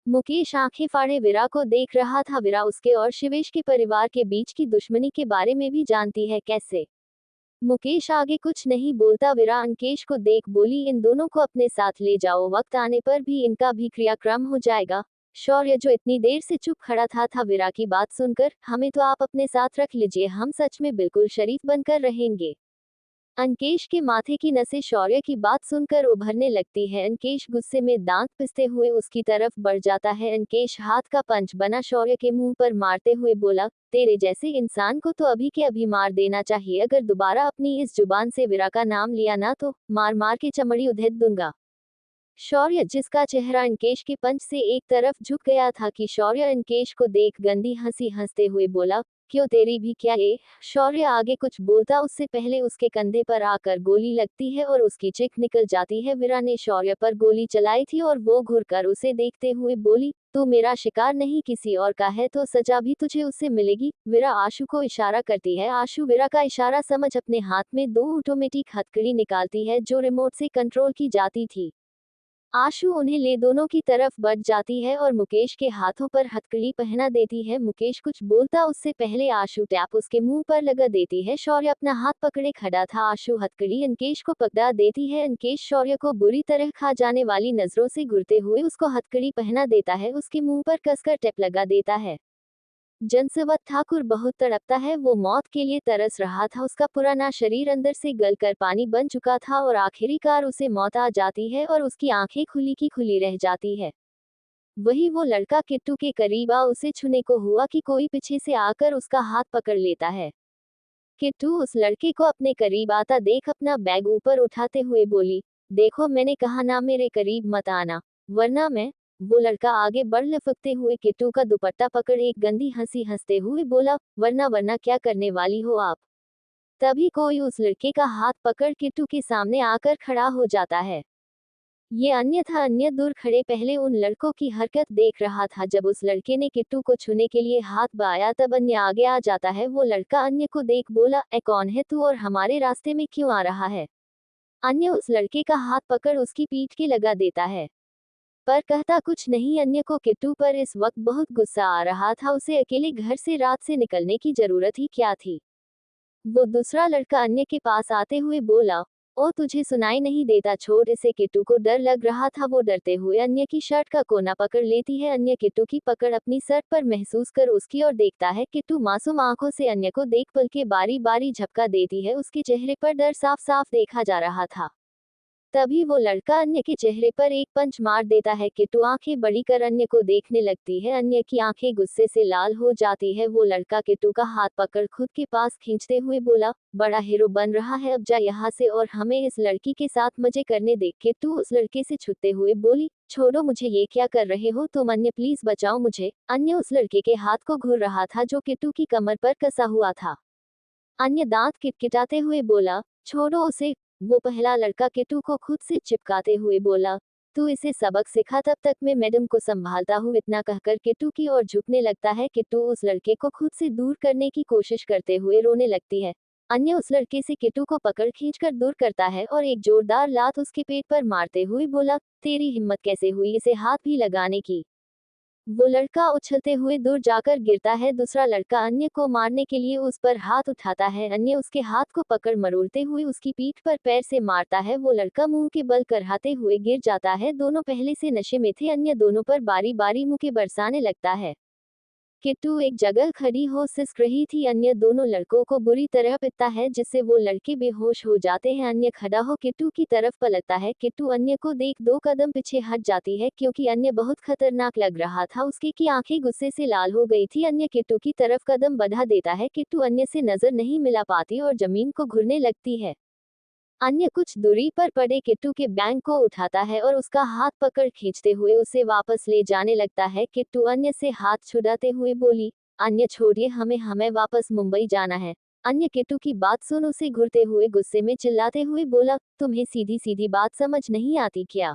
मुकेश आंखें फाड़े वीरा को देख रहा था। वीरा उसके और शिवेश के परिवार के बीच की दुश्मनी के बारे में भी जानती है। कैसे? मुकेश आगे कुछ नहीं बोलता। वीरा अंकेश को देख बोली, इन दोनों को अपने साथ ले जाओ, वक्त आने पर भी इनका भी क्रियाक्रम हो जाएगा। शौर्य जो इतनी देर से चुप खड़ा था वीरा की बात सुनकर, हमें तो आप अपने साथ रख लीजिए, हम सच में बिल्कुल शरीफ बनकर रहेंगे। अंकेश के माथे की नसें शौर्य की बात सुनकर उभरने लगती है। अंकेश गुस्से में दांत पिसते हुए उसकी तरफ बढ़ जाता है। अंकेश हाथ का पंच बना शौर्य के मुंह पर मारते हुए बोला, तेरे जैसे इंसान को तो अभी के अभी मार देना चाहिए। अगर दोबारा अपनी इस जुबान से वीरा का नाम लिया ना तो मार मार के चमड़ी उधेड़ दूंगा। शौर्य, जिसका चेहरा अंकेश के पंच से एक तरफ झुक गया था कि शौर्य अंकेश को देख गंदी हंसी हंसते हुए बोला, क्यों तेरी भी क्या है? शौर्य आगे कुछ बोलता उससे पहले उसके कंधे पर आकर गोली लगती है और उसकी चिक निकल जाती है। वीरा ने शौर्य पर गोली चलाई थी और वो घुरकर उसे देखते हुए बोली, तू मेरा शिकार नहीं किसी और का है तो सजा भी तुझे उससे मिलेगी। वीरा आशु को इशारा करती है। आशु वीरा का इशारा समझ अपने हाथ में 2 ऑटोमेटिक हथकड़ी निकालती है जो रिमोट से कंट्रोल की जाती थी। आशु उन्हें ले दोनों की तरफ बढ़ जाती है और मुकेश के हाथों पर हथकड़ी पहना देती है। मुकेश कुछ बोलता उससे पहले आशु टैप उसके मुंह पर लगा देती है। शौर्य अपना हाथ पकड़े खड़ा था। आशु हथकड़ी अंकेश को पकड़ा देती है। अंकेश शौर्य को बुरी तरह खा जाने वाली नजरों से घूरते हुए उसको हथकड़ी पहना देता है, उसके मुंह पर कसकर टैप लगा देता है। जनसेवक ठाकुर बहुत तड़पता है, वो मौत के लिए तरस रहा था। उसका पुराना शरीर अंदर से गलकर पानी बन चुका था और आखिरकार उसे मौत आ जाती है और उसकी आंखें खुली की खुली रह जाती है। वही वो लड़का किट्टू के करीब आ उसे छूने को हुआ कि कोई पीछे से आकर उसका हाथ पकड़ लेता है। किट्टू उस लड़के को अपने करीब आता देख अपना बैग ऊपर उठाते हुए बोली, देखो मैंने कहा ना मेरे करीब मत आना, वरना मैं। वो लड़का आगे बढ़ लपकते हुए किट्टू का दुपट्टा पकड़ एक गंदी हंसी हंसते हुए बोला, वरना वरना क्या करने वाली हो आप? तभी कोई उस लड़के का हाथ पकड़ किट्टू के सामने आकर खड़ा हो जाता है। ये अन्य दूर खड़े पहले उन लड़कों की हरकत देख रहा था। जब उस लड़के ने किट्टू को छूने के लिए हाथ बढ़ाया तब अन्य आगे आ जाता है। वो लड़का अन्य को देख बोला, ए कौन है तू और हमारे रास्ते में क्यों आ रहा है? अन्य उस लड़के का हाथ पकड़ उसकी पीठ के लगा देता है, पर कहता कुछ नहीं। अन्य को किट्टू पर इस वक्त बहुत गुस्सा आ रहा था। उसे अकेले घर से रात से निकलने की जरूरत ही क्या थी? वो दूसरा लड़का अन्य के पास आते हुए बोला, ओ तुझे सुनाई नहीं देता, छोड़ इसे। किट्टू को डर लग रहा था। वो डरते हुए अन्य की शर्ट का कोना पकड़ लेती है। अन्य किट्टू की पकड़ अपनी सर पर महसूस कर उसकी ओर देखता है। किट्टू मासूम आंखों से अन्य को देख पल के बारी बारी झपका देती है। उसके चेहरे पर डर साफ साफ देखा जा रहा था। तभी वो लड़का अन्य के चेहरे पर एक पंच मार देता है। किट्टू आंखें बड़ी कर अन्य को देखने लगती है। अन्य की आंखें गुस्से से लाल हो जाती है। वो लड़का किट्टू का हाथ पकड़ खुद के पास खींचते हुए बोला, बड़ा हीरो बन रहा है, अब जा यहाँ से और हमें इस लड़की के साथ मजे करने दे। किट्टू उस लड़के से छुपते हुए बोली, छोड़ो मुझे, ये क्या कर रहे हो तुम? अन्य प्लीज बचाओ मुझे। अन्य उस लड़के के हाथ को घूर रहा था जो किट्टू की कमर पर कसा हुआ था। अन्य दांत किटकिटाते हुए बोला, छोड़ो उसे। वो पहला लड़का किट्टू को खुद से चिपकाते हुए बोला, तू इसे सबक सिखा, तब तक मैं मैडम को संभालता हूँ। इतना कहकर किट्टू की ओर झुकने लगता है। किट्टू उस लड़के को खुद से दूर करने की कोशिश करते हुए रोने लगती है। अन्य उस लड़के से किट्टू को पकड़ खींचकर दूर करता है और एक जोरदार लात उसके पेट पर मारते हुए बोला, तेरी हिम्मत कैसे हुई इसे हाथ भी लगाने की? वो लड़का उछलते हुए दूर जाकर गिरता है। दूसरा लड़का अन्य को मारने के लिए उस पर हाथ उठाता है। अन्य उसके हाथ को पकड़ मरोड़ते हुए उसकी पीठ पर पैर से मारता है। वो लड़का मुंह के बल करहाते हुए गिर जाता है। दोनों पहले से नशे में थे। अन्य दोनों पर बारी बारी मुक्के बरसाने लगता है। किट्टू एक जगह खड़ी हो सिसक रही थी। अन्य दोनों लड़कों को बुरी तरह पीटता है जिससे वो लड़के बेहोश हो जाते हैं। अन्य खड़ा हो किट्टू की तरफ पलटता है। किट्टू अन्य को देख 2 कदम पीछे हट जाती है क्योंकि अन्य बहुत खतरनाक लग रहा था। उसकी की आंखें गुस्से से लाल हो गई थी। अन्य किट्टू की तरफ कदम बढ़ा देता है। किट्टू अन्य से नजर नहीं मिला पाती और जमीन को घूरने लगती है। अन्य कुछ दूरी पर पड़े किट्टू के बैग को उठाता है और उसका हाथ पकड़ खींचते हुए उसे वापस ले जाने लगता है। किट्टू अन्य से हाथ छुड़ाते हुए बोली, अन्य छोड़िए, हमें हमें वापस मुंबई जाना है। अन्य किट्टू की बात सुन उसे घुरते हुए गुस्से में चिल्लाते हुए बोला, तुम्हें सीधी सीधी बात समझ नहीं आती क्या?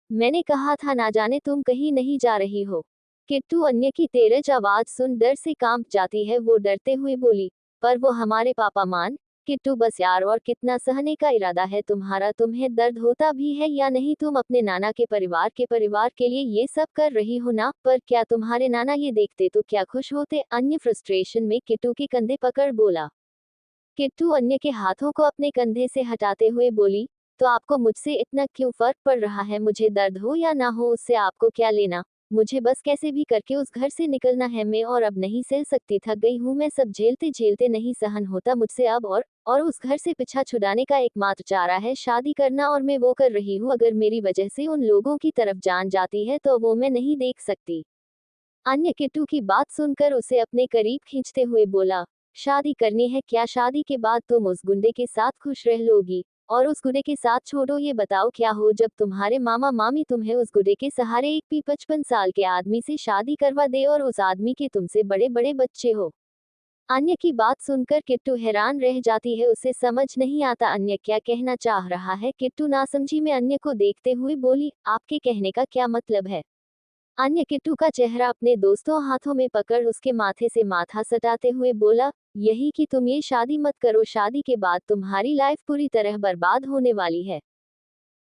मैंने कहा था ना जाने तुम कहीं नहीं जा रही हो। किट्टू अन्य की तेरज आवाज सुन डर से कांप जाती है। वो डरते हुए बोली, पर वो हमारे पापा मान। किट्टू बस यार, और कितना सहने का इरादा है तुम्हारा? तुम्हें दर्द होता भी है या नहीं? तुम अपने नाना के परिवार के लिए ये सब कर रही हो ना? पर क्या तुम्हारे नाना ये देखते तो क्या खुश होते? अन्य फ्रस्ट्रेशन में किट्टू के कंधे पकड़ बोला। किट्टू अन्य के हाथों को अपने कंधे से हटाते हुए बोली, तो आपको मुझसे इतना क्यों फर्क पड़ रहा है? मुझे दर्द हो या ना हो उससे आपको क्या लेना? मुझे बस कैसे भी करके उस घर से निकलना है। मैं और अब नहीं सह सकती, थक गई हूँ मैं। सब झेलते झेलते नहीं सहन होता मुझसे अब। और उस घर से पीछा छुड़ाने का एकमात्र चारा है शादी करना, और मैं वो कर रही हूँ। अगर मेरी वजह से उन लोगों की तरफ जान जाती है तो वो मैं नहीं देख सकती। अन्य किट्टू की बात सुनकर उसे अपने करीब खींचते हुए बोला, शादी करनी है क्या? शादी के बाद तुम उस गुंडे के साथ खुश रह लोगी? और उस गुंडे के साथ छोड़ो, ये बताओ क्या हो जब तुम्हारे मामा मामी तुम्हें उस गुंडे के सहारे एक भी 55 साल के आदमी से शादी करवा दे, और उस आदमी के तुमसे बड़े बड़े बच्चे हो? अन्य की बात सुनकर किट्टू हैरान रह जाती है। उसे समझ नहीं आता अन्य क्या कहना चाह रहा है। किट्टू नासमझी में अन्य को देखते हुए बोली, आपके कहने का क्या मतलब है? अन्य किट्टू का चेहरा अपने दोस्तों हाथों में पकड़ उसके माथे से माथा सटाते हुए बोला, यही कि तुम ये शादी मत करो। शादी के बाद तुम्हारी लाइफ पूरी तरह बर्बाद होने वाली है।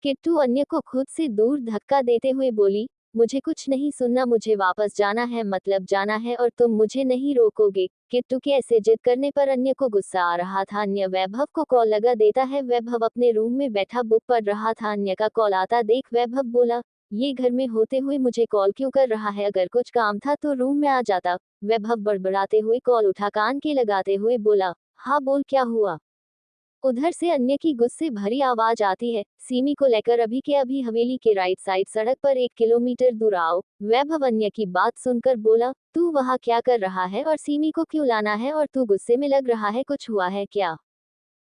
किट्टू अन्य को खुद से दूर धक्का देते हुए बोली, मुझे कुछ नहीं सुनना, मुझे वापस जाना है, मतलब जाना है, और तुम मुझे नहीं रोकोगे। किट्टू के ऐसे जिद करने पर अन्य को गुस्सा आ रहा था। अन्य वैभव को कॉल लगा देता है। वैभव अपने रूम में बैठा बुक पढ़ रहा था। अन्य का कॉल आता देख वैभव बोला, ये घर में होते हुए मुझे कॉल क्यों कर रहा है? अगर कुछ काम था तो रूम में आ जाता। वैभव बड़बड़ाते हुए कॉल उठा कान के लगाते हुए बोला, हाँ बोल, क्या हुआ? उधर से अन्य की गुस्से भरी आवाज आती है, सीमी को लेकर अभी के अभी हवेली के राइट साइड सड़क पर 1 किलोमीटर दूर आओ। वैभव अन्य की बात सुनकर बोला, तू वहाँ क्या कर रहा है और सीमी को क्यों लाना है? और तू गुस्से में लग रहा है, कुछ हुआ है क्या?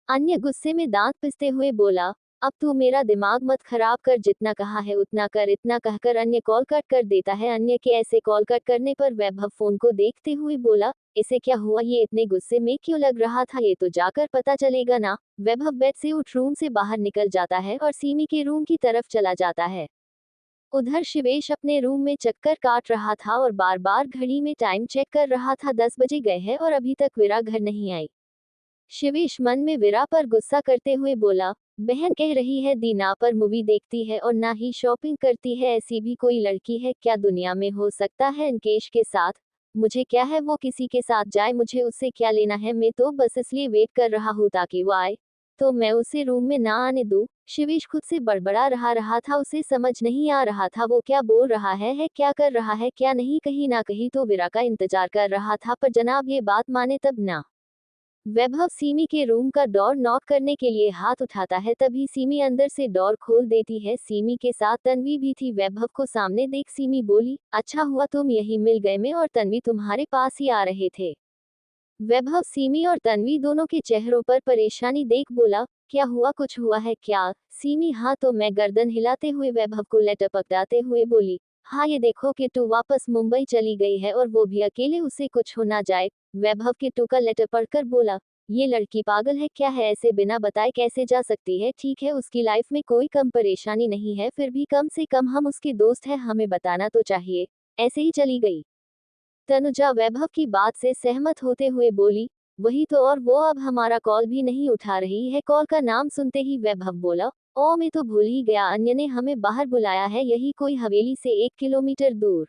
अन्य गुस्से में दांत पिसते हुए बोला, अब तू मेरा दिमाग मत खराब कर, जितना कहा है उतना कर। इतना कहकर अन्य कॉल कट कर देता है। अन्य के ऐसे कॉल कट करने पर वैभव फोन को देखते हुए बोला, इसे क्या हुआ? ये इतने गुस्से में क्यों लग रहा था? ये तो जाकर पता चलेगा ना। वैभव बेड से उठ रूम से बाहर निकल जाता है और सीमी के रूम की तरफ चला जाता है। उधर शिवेश अपने रूम में चक्कर काट रहा था और बार बार घड़ी में टाइम चेक कर रहा था। 10 बजे गए हैं और अभी तक वीरा घर नहीं आई। शिवेश मन में वीरा पर गुस्सा करते हुए बोला, बहन कह रही है दी ना पर मूवी देखती है और ना ही शॉपिंग करती है। ऐसी भी कोई लड़की है क्या दुनिया में? हो सकता है अंकेश के साथ। मुझे क्या है, वो किसी के साथ जाए, मुझे उससे क्या लेना है? मैं तो बस इसलिए वेट कर रहा हूँ ताकि वो आए तो मैं उसे रूम में ना आने दूं। शिवेश खुद से बड़बड़ा रहा था। उसे समझ नहीं आ रहा था वो क्या बोल रहा है क्या कर रहा है, क्या नहीं। कहीं ना कहीं तो वीरा का इंतजार कर रहा था, पर जनाब ये बात माने तब ना। वैभव सीमी के रूम का डोर नॉक करने के लिए हाथ उठाता है, तभी सीमी अंदर से डोर खोल देती है। सीमी के साथ तन्वी भी थी। वैभव को सामने देख सीमी बोली, अच्छा हुआ तुम यही मिल गए, मैं और तन्वी तुम्हारे पास ही आ रहे थे। वैभव सीमी और तन्वी दोनों के चेहरों पर परेशानी देख बोला, क्या हुआ, कुछ हुआ है क्या? सीमी, हाँ तो मैं, गर्दन हिलाते हुए वैभव को लेटर पकड़ाते हुए बोली, हाँ ये देखो किट्टू वापस मुंबई चली गई है और वो भी अकेले, उसे कुछ हो ना जाए। वैभव किट्टू का लेटर पढ़कर बोला, ये लड़की पागल है क्या है? ऐसे बिना बताए कैसे जा सकती है? ठीक है उसकी लाइफ में कोई कम परेशानी नहीं है, फिर भी कम से कम हम उसके दोस्त हैं, हमें बताना तो चाहिए। ऐसे ही चली गई। तनुजा वैभव की बात से सहमत होते हुए बोली, वही तो, और वो अब हमारा कॉल भी नहीं उठा रही है। कॉल का नाम सुनते ही वैभव बोला, ओ मैं तो भूल ही गया, अन्य ने हमें बाहर बुलाया है, यही कोई हवेली से 1 किलोमीटर दूर।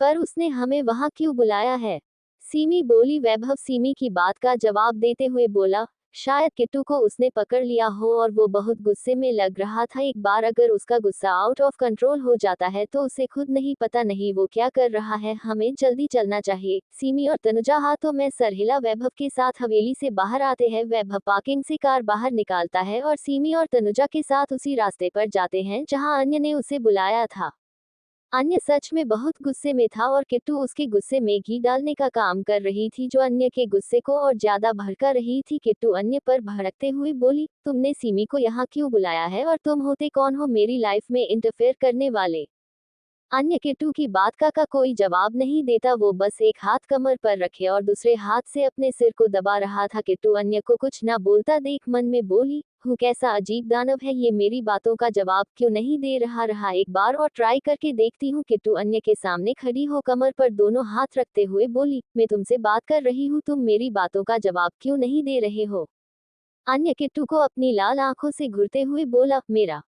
पर उसने हमें वहां क्यों बुलाया है? सीमी बोली। वैभव सीमी की बात का जवाब देते हुए बोला, शायद किट्टू को उसने पकड़ लिया हो और वो बहुत गुस्से में लग रहा था। एक बार अगर उसका गुस्सा आउट ऑफ कंट्रोल हो जाता है तो उसे खुद नहीं पता नहीं वो क्या कर रहा है। हमें जल्दी चलना चाहिए। सीमी और तनुजा हाथों में सर हिला वैभव के साथ हवेली से बाहर आते हैं। वैभव पार्किंग से कार बाहर निकालता है और सीमी और तनुजा के साथ उसी रास्ते पर जाते हैं जहां अन्य ने उसे बुलाया था। अन्य सच में बहुत गुस्से में था और किट्टू उसके गुस्से में घी डालने का काम कर रही थी, जो अन्य के गुस्से को और ज्यादा भड़का रही थी। किट्टू अन्य पर भड़कते हुए बोली, तुमने सीमी को यहाँ क्यों बुलाया है और तुम होते कौन हो मेरी लाइफ में इंटरफेयर करने वाले? अन्य किट्टू की बात का कोई जवाब नहीं देता, वो बस एक हाथ कमर पर रखे और दूसरे हाथ से अपने सिर को दबा रहा था। किट्टू अन्य को कुछ ना बोलता देख मन में बोली, हूँ कैसा अजीब दानव है ये, मेरी बातों का जवाब क्यों नहीं दे रहा। रहा एक बार और ट्राई करके देखती हूँ। किट्टू अन्य के सामने खड़ी हो कमर पर दोनों हाथ रखते हुए बोली, मैं तुमसे बात कर रही हूँ, तुम मेरी बातों का जवाब क्यों नहीं दे रहे हो। अन्य किट्टू को अपनी लाल आंखों से घूरते हुए बोला, मेरा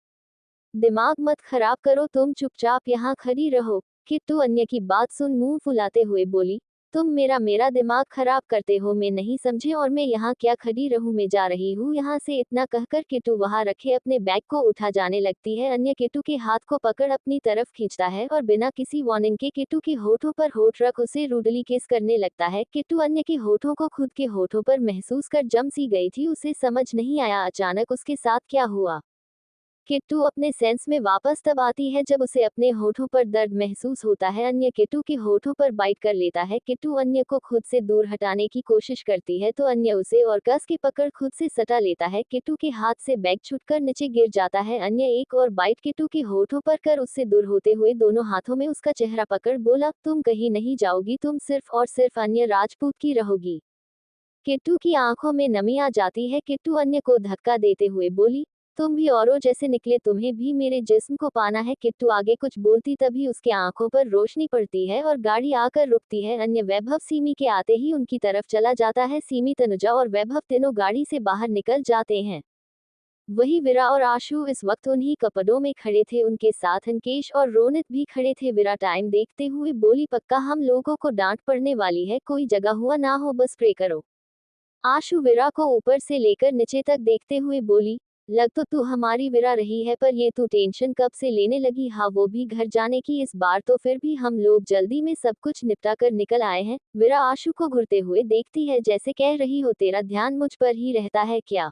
दिमाग मत खराब करो, तुम चुपचाप यहाँ खड़ी रहो। किट्टू अन्य की बात सुन मुंह फुलाते हुए बोली, तुम मेरा मेरा दिमाग खराब करते हो, मैं नहीं समझे और मैं यहाँ क्या खड़ी रहूं, मैं जा रही हूँ यहाँ से। इतना कहकर किट्टू वहाँ रखे अपने बैग को उठा जाने लगती है। अन्य किट्टू के हाथ को पकड़ अपनी तरफ खींचता है और बिना किसी वार्निंग के किट्टू के होठों पर होठ रख उसे रूडली किस करने लगता है। किट्टू अन्य के होठों को खुद के होठों पर महसूस कर जम सी गई थी, उसे समझ नहीं आया अचानक उसके साथ क्या हुआ। किट्टू अपने सेंस में वापस तब आती है जब उसे अपने होठों पर दर्द महसूस होता है। अन्य किट्टू के होठों पर बाइट कर लेता है। किट्टू अन्य को खुद से दूर हटाने की कोशिश करती है तो अन्य उसे और कस के पकड़ खुद से सटा लेता है। किट्टू के हाथ से बैग छूटकर नीचे गिर जाता है। अन्य एक और बाइट किट्टू के होठों पर कर उससे दूर होते हुए दोनों हाथों में उसका चेहरा पकड़ बोला, तुम कहीं नहीं जाओगी, तुम सिर्फ और सिर्फ अन्य राजपूत की रहोगी। किट्टू की आंखों में नमी आ जाती है। किट्टू अन्य को धक्का देते हुए बोली, तुम भी औरों जैसे निकले, तुम्हें भी मेरे जिस्म को पाना है। किट्टू आगे कुछ बोलती तभी उसके आंखों पर रोशनी पड़ती है और गाड़ी आकर रुकती है। अन्य वैभव सीमी के आते ही उनकी तरफ चला जाता है। सीमी, तनुजा और वैभव तीनों गाड़ी से बाहर निकल जाते हैं। वही विरा और आशु इस वक्त उन्हीं कपड़ों में खड़े थे, उनके साथ अंकेश और रोनित भी खड़े थे। विरा टाइम देखते हुए बोली, पक्का हम लोगों को डांट पड़ने वाली है, कोई जगह हुआ ना हो बस प्रे करो। आशु विरा को ऊपर से लेकर नीचे तक देखते हुए बोली, लग तो तू हमारी विरा रही है, पर ये तू टेंशन कब से लेने लगी। हाँ, वो भी घर जाने की, इस बार तो फिर भी हम लोग जल्दी में सब कुछ निपटा कर निकल आए हैं। विरा आशु को घूरते हुए देखती है जैसे कह रही हो, तेरा ध्यान मुझ पर ही रहता है क्या।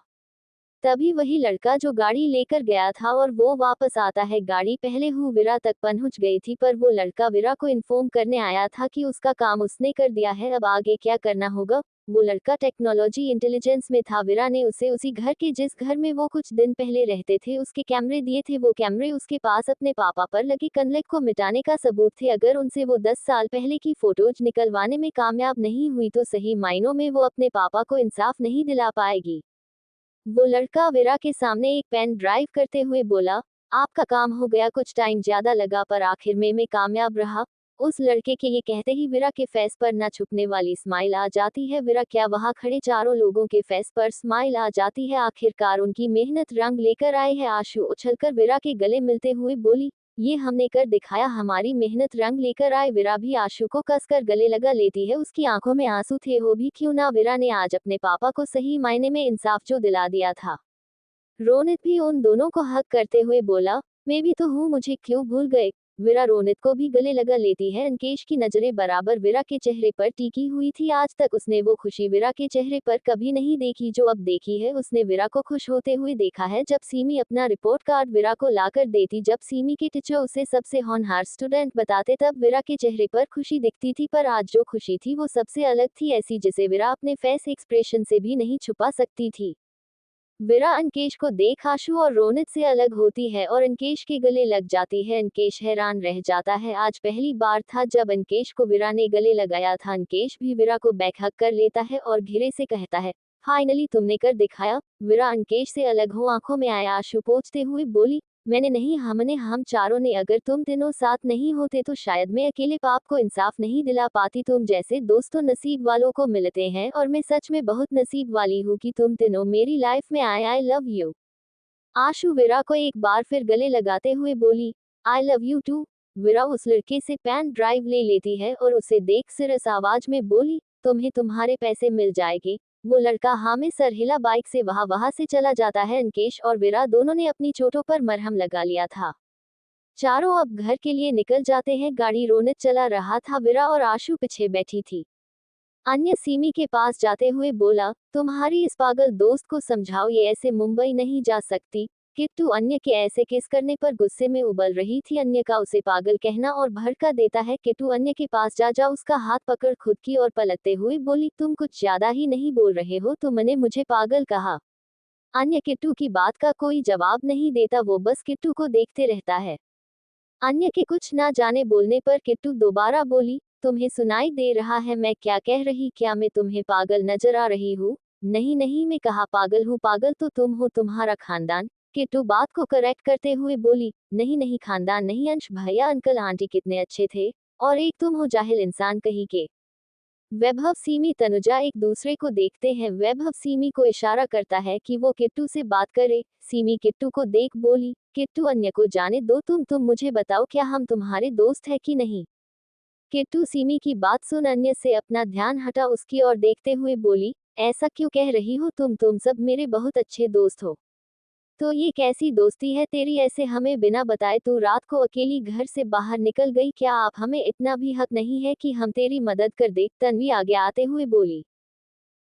तभी वही लड़का जो गाड़ी लेकर गया था और वो वापस आता है। गाड़ी पहले हूँ विरा तक पहुंच गई थी, पर वो लड़का विरा को इन्फॉर्म करने आया था कि उसका काम उसने कर दिया है, अब आगे क्या करना होगा। वो लड़का टेक्नोलॉजी इंटेलिजेंस में था। विरा ने उसे उसी घर के जिस घर में वो कुछ दिन पहले रहते थे उसके कैमरे दिए थे। वो कैमरे उसके पास अपने पापा पर लगे कन्फ्लिक्ट को मिटाने का सबूत थे। अगर उनसे वो 10 साल पहले की फोटोज निकलवाने में कामयाब नहीं हुई तो सही मायनों में वो अपने पापा को इंसाफ नहीं दिला पाएगी। वो लड़का विरा के सामने एक पेन ड्राइव करते हुए बोला, आपका काम हो गया, कुछ टाइम ज्यादा लगा पर आखिर में मैं कामयाब रहा। उस लड़के के ये कहते ही विरा के फेस पर न छुपने वाली स्माइल आ जाती है। विरा क्या वहां खड़े चारों लोगों के फेस पर स्माइल आ जाती है। आखिरकार उनकी मेहनत रंग लेकर आई है। आशु उछलकर विरा के गले मिलते हुए बोली, ये हमने कर दिखाया, हमारी मेहनत रंग लेकर आए। विरा भी आशु को कसकर गले लगा लेती है। उसकी आंखों में आंसू थे हो भी क्यों ना, विरा ने आज अपने पापा को सही मायने में इंसाफ जो दिला दिया था। रोनित भी उन दोनों को हक करते हुए बोला, मैं भी तो हूँ, मुझे क्यों भूल गए। विरा रोनित को भी गले लगा लेती है। अंकेश की नजरें बराबर विरा के चेहरे पर टिकी हुई थी। आज तक उसने वो खुशी विरा के चेहरे पर कभी नहीं देखी जो अब देखी है। उसने विरा को खुश होते हुए देखा है जब सीमी अपना रिपोर्ट कार्ड विरा को लाकर देती, जब सीमी के टीचर उसे सबसे होनहार स्टूडेंट बताते, तब विरा के चेहरे पर खुशी दिखती थी। पर आज जो खुशी थी वो सबसे अलग थी, ऐसी जिसे विरा अपने फेस एक्सप्रेशन से भी नहीं छुपा सकती थी। विरा अंकेश को देख आशु और रोनित से अलग होती है और अंकेश के गले लग जाती है। अंकेश हैरान रह जाता है, आज पहली बार था जब अंकेश को विरा ने गले लगाया था। अंकेश भी विरा को बैकहक कर लेता है और धीरे से कहता है, फाइनली तुमने कर दिखाया। विरा अंकेश से अलग हो आंखों में आया आंसू पोंछते हुए बोली, मैंने नहीं, हमने, हम चारों ने। अगर तुम तीनों साथ नहीं होते तो शायद मैं अकेले पाप को इंसाफ नहीं दिला पाती। तुम जैसे दोस्तों नसीब वालों को मिलते हैं और मैं सच में बहुत नसीब वाली हूँ कि तुम तीनों मेरी लाइफ में आए। I love you. आशु विरा को एक बार फिर गले लगाते हुए बोली, आई लव यू टू। विरा उस लड़के से पेन ड्राइव ले लेती है और उसे देख सिरस आवाज में बोली, तुम्हें तुम्हारे पैसे मिल जाएंगे। वो लड़का हाँ में सर हिला बाइक से वहां से चला जाता है। अंकेश और विरा दोनों ने अपनी चोटों पर मरहम लगा लिया था। चारों अब घर के लिए निकल जाते हैं। गाड़ी रोनित चला रहा था, विरा और आशु पीछे बैठी थी। अन्य सीमी के पास जाते हुए बोला, तुम्हारी इस पागल दोस्त को समझाओ, ये ऐसे मुंबई नहीं जा सकती। किट्टू अन्य के ऐसे केस करने पर गुस्से में उबल रही थी। अन्य का उसे पागल कहना और भड़का देता है। किट्टू अन्य के पास जा उसका हाथ पकड़ खुद की ओर पलटते हुए बोली, तुम कुछ ज्यादा ही नहीं बोल रहे हो, तुमने मुझे पागल कहा। अन्य किट्टू की बात का कोई जवाब नहीं देता, वो बस किट्टू को देखते रहता है। अन्य के कुछ ना जाने बोलने पर किट्टू दोबारा बोली, तुम्हें सुनाई दे रहा है मैं क्या कह रही? क्या मैं तुम्हें पागल नजर आ रही हूँ? नहीं नहीं, मैं कहाँ पागल हूँ, पागल तो तुम हो, तुम्हारा खानदान। किट्टू बात को करेक्ट करते हुए बोली, नहीं नहीं, खानदान नहीं, अंश भैया अंकल आंटी कितने अच्छे थे, और एक तुम हो जाहिल इंसान कहीं के। वैभव सीमी तनुजा एक दूसरे को देखते हैं। वैभव सीमी को इशारा करता है कि वो किट्टू से बात करे। सीमी किट्टू को देख बोली, किट्टू अन्य को जाने दो, तुम मुझे बताओ क्या हम तुम्हारे दोस्त है कि नहीं? किट्टू सीमी की बात सुन अन्य से अपना ध्यान हटा उसकी ओर देखते हुए बोली, ऐसा क्यों कह रही हो तुम सब मेरे बहुत अच्छे दोस्त हो। तो ये कैसी दोस्ती है तेरी, ऐसे हमें बिना बताए तू रात को अकेली घर से बाहर निकल गई? क्या आप हमें इतना भी हक नहीं है कि हम तेरी मदद कर दे? तन्वी आगे आते हुए बोली।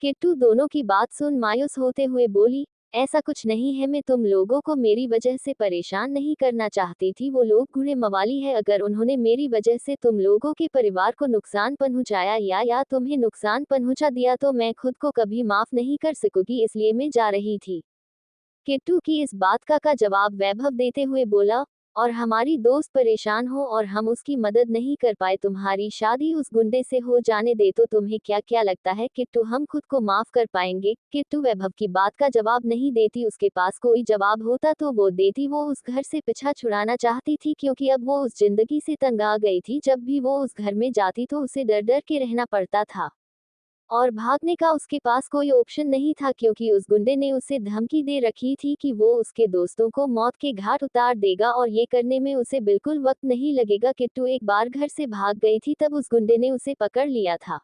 किट्टू दोनों की बात सुन मायूस होते हुए बोली, ऐसा कुछ नहीं है, मैं तुम लोगों को मेरी वजह से परेशान नहीं करना चाहती थी। वो लोग बूढ़े मवाली है, अगर उन्होंने मेरी वजह से तुम लोगों के परिवार को नुकसान पहुंचाया या तुम्हें नुकसान पहुंचा दिया तो मैं खुद को कभी माफ नहीं कर सकूंगी, इसलिए मैं जा रही थी। किट्टू की इस बात का जवाब वैभव देते हुए बोला, और हमारी दोस्त परेशान हो और हम उसकी मदद नहीं कर पाए, तुम्हारी शादी उस गुंडे से हो जाने दे तो तुम्हें क्या क्या लगता है किट्टू हम खुद को माफ कर पाएंगे? किट्टू वैभव की बात का जवाब नहीं देती, उसके पास कोई जवाब होता तो वो देती। वो उस घर से पीछा छुड़ाना चाहती थी क्योंकि अब वो उस जिंदगी से तंग आ गई थी। जब भी वो उस घर में जाती तो उसे डर डर के रहना पड़ता था, और भागने का उसके पास कोई ऑप्शन नहीं था क्योंकि उस गुंडे ने उसे धमकी दे रखी थी कि वो उसके दोस्तों को मौत के घाट उतार देगा और ये करने में उसे बिल्कुल वक्त नहीं लगेगा। किट्टू एक बार घर से भाग गई थी तब उस गुंडे ने उसे पकड़ लिया था,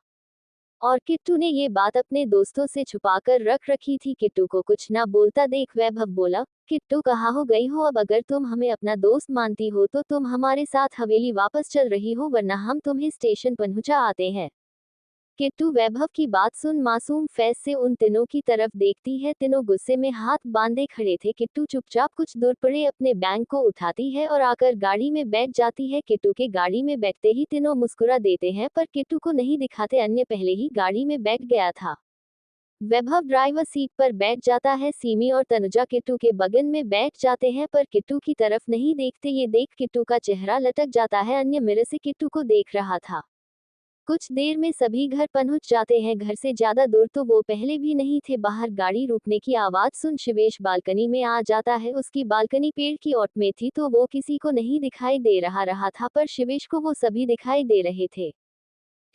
और किट्टू ने ये बात अपने दोस्तों से छुपाकर रख रखी थी। किट्टू को कुछ ना बोलता देख वैभव बोला, किट्टू कहाँ हो गई हो? अब अगर तुम हमें अपना दोस्त मानती हो तो तुम हमारे साथ हवेली वापस चल रही हो, वरना हम तुम्हें स्टेशन पहुंचा आते हैं। किट्टू वैभव की बात सुन मासूम फैस से उन तीनों की तरफ देखती है। तीनों गुस्से में हाथ बांधे खड़े थे। किट्टू चुपचाप कुछ दूर पड़े अपने बैग को उठाती है और आकर गाड़ी में बैठ जाती है। किट्टू के गाड़ी में बैठते ही तीनों मुस्कुरा देते हैं पर किट्टू को नहीं दिखाते, अन्य पहले ही गाड़ी में बैठ गया था। वैभव ड्राइवर सीट पर बैठ जाता है। सीमी और तनुजा किट्टू के बगल में बैठ जाते हैं पर किट्टू की तरफ नहीं देखते। ये देख किट्टू का चेहरा लटक जाता है। अन्य मिरर से किट्टू को देख रहा था। कुछ देर में सभी घर पहुंच जाते हैं। घर से ज्यादा दूर तो वो पहले भी नहीं थे। बाहर गाड़ी रुकने की आवाज सुन शिवेश बालकनी में आ जाता है। उसकी बालकनी पेड़ की ओट में थी तो वो किसी को नहीं दिखाई दे रहा था, पर शिवेश को वो सभी दिखाई दे रहे थे।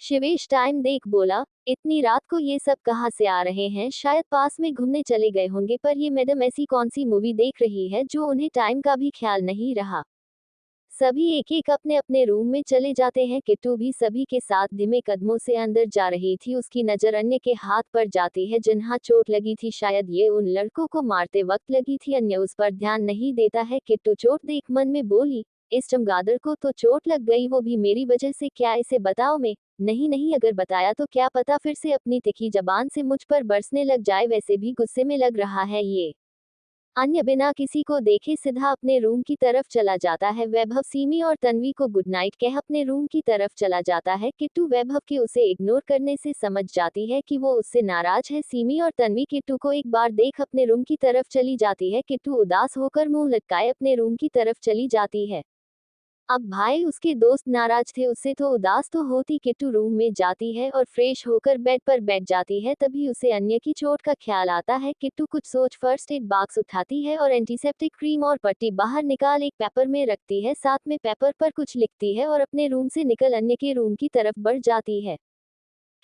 शिवेश टाइम देख बोला, इतनी रात को ये सब कहाँ से आ रहे हैं? शायद पास में घूमने चले गए होंगे, पर ये मैडम ऐसी कौन सी मूवी देख रही है जो उन्हें टाइम का भी ख्याल नहीं रहा। सभी एक एक अपने अपने रूम में चले जाते हैं। किट्टू भी सभी के साथ धीमे कदमों से अंदर जा रही थी। उसकी नजर अन्य के हाथ पर जाती है जिन्हें चोट लगी थी, शायद ये उन लड़कों को मारते वक्त लगी थी। अन्य उस पर ध्यान नहीं देता है। किट्टू चोट देख मन में बोली, इस चमगादड़ को तो चोट लग गई, वो भी मेरी वजह से। क्या इसे बताओ मैं? नहीं नहीं, अगर बताया तो क्या पता फिर से अपनी तिखी जबान से मुझ पर बरसने लग जाए, वैसे भी गुस्से में लग रहा है ये। अन्य बिना किसी को देखे सीधा अपने रूम की तरफ चला जाता है। वैभव सीमी और तन्वी को गुड नाइट कह अपने रूम की तरफ चला जाता है। किट्टू वैभव के उसे इग्नोर करने से समझ जाती है कि वो उससे नाराज है। सीमी और तन्वी किट्टू को एक बार देख अपने रूम की तरफ चली जाती है। किट्टू उदास होकर मुंह लटकाए अपने रूम की तरफ चली जाती है। अब भाई उसके दोस्त नाराज थे, उससे तो उदास तो होती। किट्टू रूम में जाती है और फ्रेश होकर बेड पर बैठ जाती है। तभी उसे अन्य की चोट का ख्याल आता है। किट्टू कुछ सोच फर्स्ट एड बॉक्स उठाती है और एंटीसेप्टिक क्रीम और पट्टी बाहर निकाल एक पेपर में रखती है। साथ में पेपर पर कुछ लिखती है और अपने रूम से निकल अन्य के रूम की तरफ बढ़ जाती है।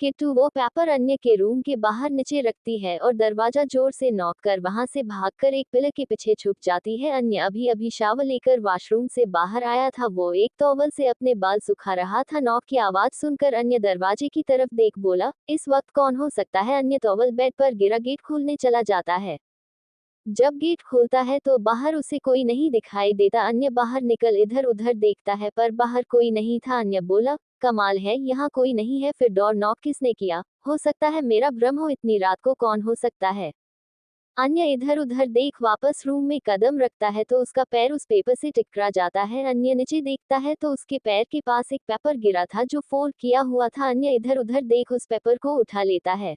किट्टू वो पेपर अन्य के रूम के बाहर नीचे रखती है और दरवाजा जोर से नॉक कर वहां से भागकर एक पिलर के पीछे छुप जाती है। अन्य अभी अभी शावर लेकर वॉशरूम से बाहर आया था। वो एक टॉवल से अपने बाल सुखा रहा था। नॉक की आवाज सुनकर अन्य दरवाजे की तरफ देख बोला, इस वक्त कौन हो सकता है? अन्य टॉवल बेड पर गिरा गेट खोलने चला जाता है। जब गेट खोलता है तो बाहर उसे कोई नहीं दिखाई देता। अन्य बाहर निकल इधर उधर देखता है पर बाहर कोई नहीं था। अन्य बोला, कमाल है, यहाँ कोई नहीं है, फिर डोर नॉक किसने किया? हो सकता है मेरा भ्रम हो, इतनी रात को कौन हो सकता है? अन्य इधर उधर देख वापस रूम में कदम रखता है तो उसका पैर उस पेपर से टकरा जाता है। अन्य नीचे देखता है तो उसके पैर के पास एक पेपर गिरा था जो फोल्ड किया हुआ था। अन्य इधर उधर देख उस पेपर को उठा लेता है।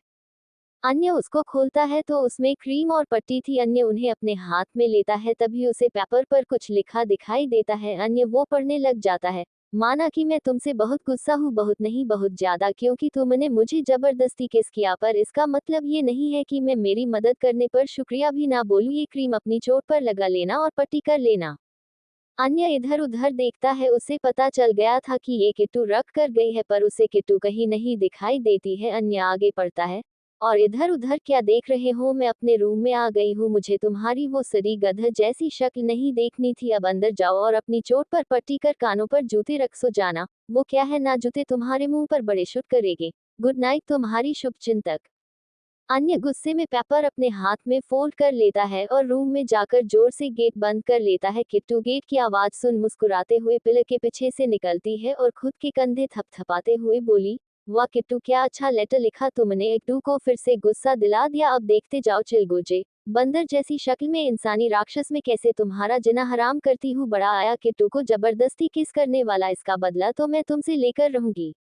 अन्य उसको खोलता है तो उसमें क्रीम और पट्टी थी। अन्य उन्हें अपने हाथ में लेता है, तभी उसे पेपर पर कुछ लिखा दिखाई देता है। अन्य वो पढ़ने लग जाता है। माना कि मैं तुमसे बहुत गुस्सा हूँ, बहुत नहीं बहुत ज्यादा, क्योंकि तुमने मुझे जबरदस्ती किस किया, पर इसका मतलब ये नहीं है कि मैं मेरी मदद करने पर शुक्रिया भी ना बोलूँ। ये क्रीम अपनी चोट पर लगा लेना और पट्टी कर लेना। अन्य इधर उधर देखता है। उसे पता चल गया था कि ये किट्टू रख कर गई है, पर उसे किट्टू कहीं नहीं दिखाई देती है। अन्य आगे पढ़ता है। और इधर उधर क्या देख रहे हो, मैं अपने रूम में आ गई हूँ। मुझे तुम्हारी वो सड़ी गधा जैसी शक्ल नहीं देखनी थी। अब अंदर जाओ और अपनी चोट पर पट्टी कर कानों पर जूते रख सो जाना। वो क्या है ना, जूते तुम्हारे मुंह पर बड़े शुट करेंगे। गुड नाइट तुम्हारी शुभ चिंतक। अन्य गुस्से में पेपर अपने हाथ में फोल्ड कर लेता है और रूम में जाकर जोर से गेट बंद कर लेता है। किट्टू गेट की आवाज सुन मुस्कुराते हुए पिलर के पीछे से निकलती है और खुद के कंधे थपथपाते हुए बोली, वाह किट्टू, क्या अच्छा लेटर लिखा तुमने। किट्टू को फिर से गुस्सा दिला दिया। अब देखते जाओ चिलगोजे, बंदर जैसी शक्ल में इंसानी राक्षस में कैसे तुम्हारा जिना हराम करती हूँ। बड़ा आया किट्टू को जबरदस्ती किस करने वाला, इसका बदला तो मैं तुमसे लेकर रहूंगी।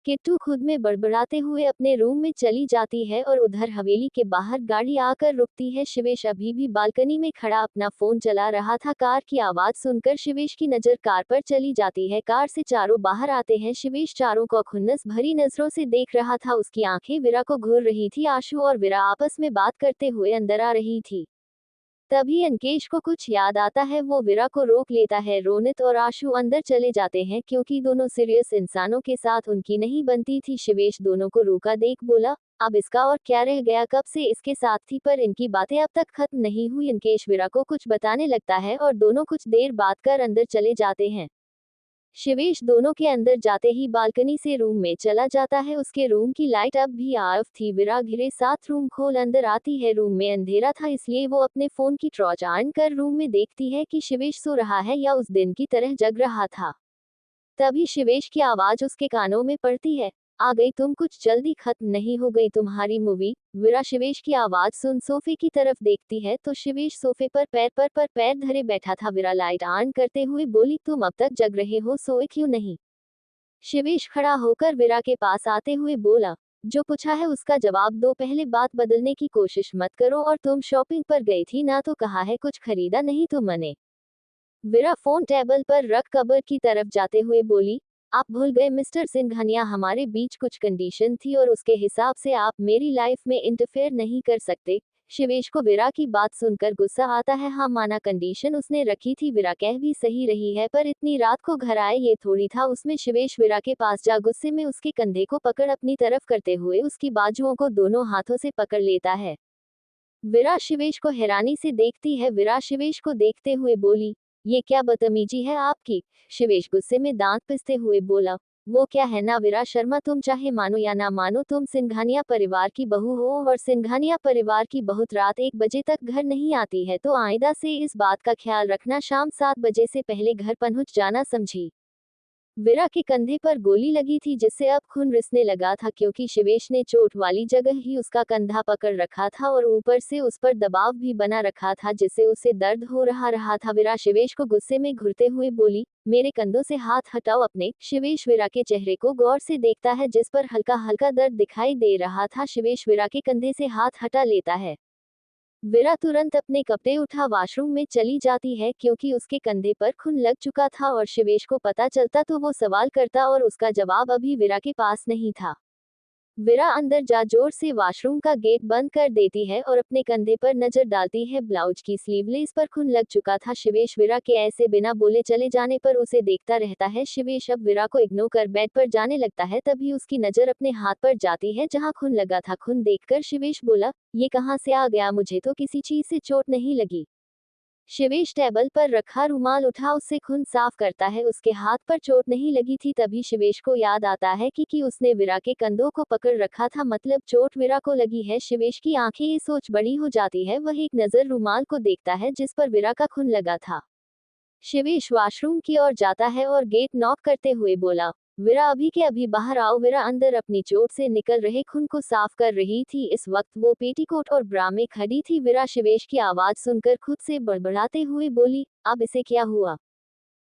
किट्टू खुद में बड़बड़ाते हुए अपने रूम में चली जाती है और उधर हवेली के बाहर गाड़ी आकर रुकती है। शिवेश अभी भी बालकनी में खड़ा अपना फोन चला रहा था। कार की आवाज सुनकर शिवेश की नजर कार पर चली जाती है। कार से चारों बाहर आते हैं। शिवेश चारों को खुन्नस भरी नजरों से देख रहा था। उसकी आंखें वीरा को घूर रही थी। आशु और वीरा आपस में बात करते हुए अंदर आ रही थी। तभी अंकेश को कुछ याद आता है। वो वीरा को रोक लेता है। रोनित और आशु अंदर चले जाते हैं क्योंकि दोनों सीरियस इंसानों के साथ उनकी नहीं बनती थी। शिवेश दोनों को रोका देख बोला, अब इसका और क्या रह गया, कब से इसके साथ थी, पर इनकी बातें अब तक खत्म नहीं हुई। अंकेश वीरा को कुछ बताने लगता है और दोनों कुछ देर बात कर अंदर चले जाते हैं। शिवेश दोनों के अंदर जाते ही बालकनी से रूम में चला जाता है। उसके रूम की लाइट अब भी ऑफ थी। विरा घिरे साथ रूम खोल अंदर आती है। रूम में अंधेरा था, इसलिए वो अपने फोन की टॉर्च ऑन कर रूम में देखती है कि शिवेश सो रहा है या उस दिन की तरह जग रहा था। तभी शिवेश की आवाज उसके कानों में पड़ती है, आ गई तुम, कुछ जल्दी खत्म नहीं हो गई तुम्हारी मूवी। विरा शिवेश की आवाज सुन सोफे की तरफ देखती है तो शिवेश सोफे पर पैर पैर धरे बैठा था। विरा लाइट ऑन करते हुए बोली, तुम अब तक जग रहे हो, सोए क्यों नहीं। शिवेश खड़ा होकर विरा के पास आते हुए बोला, जो पूछा है उसका जवाब दो, पहले बात बदलने की कोशिश मत करो। और तुम शॉपिंग पर गई थी ना, तो कहा है कुछ खरीदा नहीं तुमने। विरा फोन टेबल पर रख कबर की तरफ जाते हुए बोली, आप भूल गए मिस्टर सिंघानिया, हमारे बीच कुछ कंडीशन थी और उसके हिसाब से आप मेरी लाइफ में इंटरफेयर नहीं कर सकते। शिवेश को विरा की बात सुनकर गुस्सा आता है। हाँ माना, कंडीशन उसने रखी थी, विरा कह भी सही रही है, पर इतनी रात को घर आए ये थोड़ी था। उसमें शिवेश विरा के पास जा गुस्से में उसके कंधे को पकड़ अपनी तरफ करते हुए उसकी बाजुओं को दोनों हाथों से पकड़ लेता है। विरा शिवेश को हैरानी से देखती है। विरा शिवेश को देखते हुए बोली, ये क्या बदतमीजी है आपकी। शिवेश गुस्से में दांत पिसते हुए बोला, वो क्या है ना विरा शर्मा, तुम चाहे मानो या ना मानो, तुम सिंघानिया परिवार की बहू हो और सिंघानिया परिवार की बहुत रात 1 बजे तक घर नहीं आती है, तो आइंदा से इस बात का ख्याल रखना, शाम 7 बजे से पहले घर पहुंच जाना, समझी। विरा के कंधे पर गोली लगी थी जिससे अब खून रिसने लगा था, क्योंकि शिवेश ने चोट वाली जगह ही उसका कंधा पकड़ रखा था और ऊपर से उस पर दबाव भी बना रखा था जिससे उसे दर्द हो रहा था। विरा शिवेश को गुस्से में घूरते हुए बोली, मेरे कंधों से हाथ हटाओ अपने। शिवेश विरा के चेहरे को गौर से देखता है जिस पर हल्का हल्का दर्द दिखाई दे रहा था। शिवेश विरा के कंधे से हाथ हटा लेता है। विरा तुरंत अपने कपड़े उठा वॉशरूम में चली जाती है क्योंकि उसके कंधे पर खून लग चुका था और शिवेश को पता चलता तो वो सवाल करता और उसका जवाब अभी विरा के पास नहीं था। विरा अंदर जा जोर से वॉशरूम का गेट बंद कर देती है और अपने कंधे पर नजर डालती है। ब्लाउज की स्लीवलेस पर खून लग चुका था। शिवेश विरा के ऐसे बिना बोले चले जाने पर उसे देखता रहता है। शिवेश अब विरा को इग्नोर कर बेड पर जाने लगता है, तभी उसकी नजर अपने हाथ पर जाती है जहां खून लगा था। खून देखकर शिवेश बोला, ये कहां से आ गया, मुझे तो किसी चीज से चोट नहीं लगी। शिवेश टेबल पर रखा रुमाल उठा उससे खून साफ करता है। उसके हाथ पर चोट नहीं लगी थी। तभी शिवेश को याद आता है कि उसने विरा के कंधों को पकड़ रखा था, मतलब चोट विरा को लगी है। शिवेश की आंखें ये सोच बड़ी हो जाती है। वह एक नजर रुमाल को देखता है जिस पर विरा का खून लगा था। शिवेश वॉशरूम की ओर जाता है और गेट नॉक करते हुए बोला, विरा अभी के अभी बाहर आओ। विरा अंदर अपनी चोट से निकल रहे खून को साफ कर रही थी। इस वक्त वो पेटीकोट और ब्रा में खड़ी थी। विरा शिवेश की आवाज सुनकर खुद से बड़बड़ाते हुए बोली, अब इसे क्या हुआ।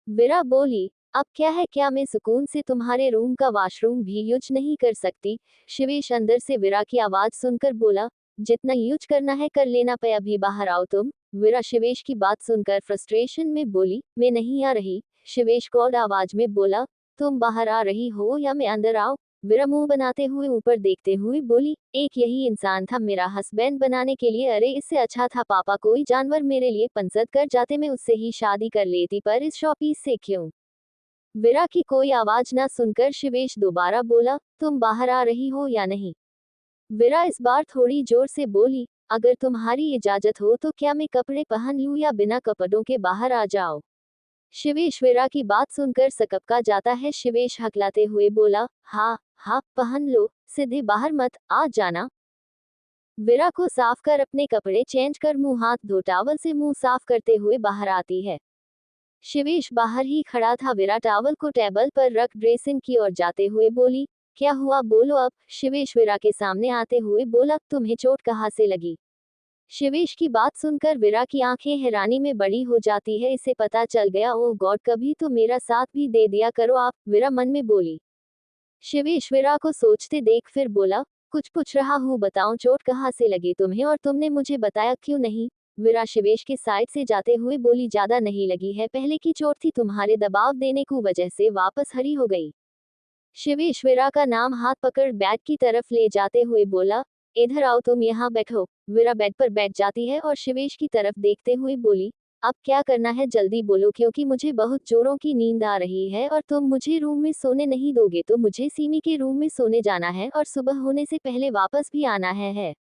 विरा बोली, अब क्या है, क्या मैं सुकून से तुम्हारे रूम का वॉशरूम भी यूज नहीं कर सकती? शिवेश अंदर से वीरा की आवाज सुनकर बोला, जितना यूज करना है कर लेना पे, अभी बाहर आओ तुम। वीरा शिवेश की बात सुनकर फ्रस्ट्रेशन में बोली, मैं नहीं आ रही। शिवेश कोल्ड आवाज में बोला, तुम बाहर आ रही हो या मैं अंदर आओ? वीरा मुंह बनाते हुए ऊपर देखते हुए बोली, एक यही इंसान था मेरा हस्बैंड बनाने के लिए, अरे इससे अच्छा था पापा कोई जानवर मेरे लिए पंसद कर जाते, मैं उससे ही शादी कर लेती, पर इस शॉपीस से क्यों? वीरा की कोई आवाज ना सुनकर शिवेश दोबारा बोला, तुम बाहर आ रही हो या नहीं? वीरा इस बार थोड़ी जोर से बोली, अगर तुम्हारी इजाजत हो तो क्या मैं कपड़े पहन लूं या बिना कपड़ों के बाहर आ जाओ? शिवेश वीरा की बात सुनकर सकपका जाता है। शिवेश हकलाते हुए बोला, हाँ हाँ पहन लो, सीधे बाहर मत आ जाना। वीरा को साफ कर अपने कपड़े चेंज कर मुंह हाथ धो टॉवल से मुंह साफ करते हुए बाहर आती है। शिवेश बाहर ही खड़ा था। वीरा टॉवल को टेबल पर रख ड्रेसिंग की ओर जाते हुए बोली, क्या हुआ बोलो अब? शिवेश वीरा के सामने आते हुए बोला, तुम्हें चोट कहाँ से लगी? शिवेश की बात सुनकर वीरा की आंखें हैरानी में बड़ी हो जाती है। इसे पता चल गया, ओह गॉड, कभी तो मेरा साथ भी दे दिया करो आप, वीरा मन में बोली। शिवेश वीरा को सोचते देख फिर बोला, कुछ पूछ रहा हूँ, बताओ चोट कहाँ से लगी तुम्हें और तुमने मुझे बताया क्यों नहीं? वीरा शिवेश के साइड से जाते हुए बोली, ज्यादा नहीं लगी है, पहले की चोट थी, तुम्हारे दबाव देने की वजह से वापस हरी हो गई। शिवेश वीरा का नाम हाथ पकड़ बेड की तरफ ले जाते हुए बोला, इधर आओ तुम यहाँ बैठो। वीरा बेड पर बैठ जाती है और शिवेश की तरफ देखते हुए बोली, अब क्या करना है जल्दी बोलो, क्योंकि मुझे बहुत जोरों की नींद आ रही है और तुम मुझे रूम में सोने नहीं दोगे तो मुझे सीमी के रूम में सोने जाना है और सुबह होने से पहले वापस भी आना है।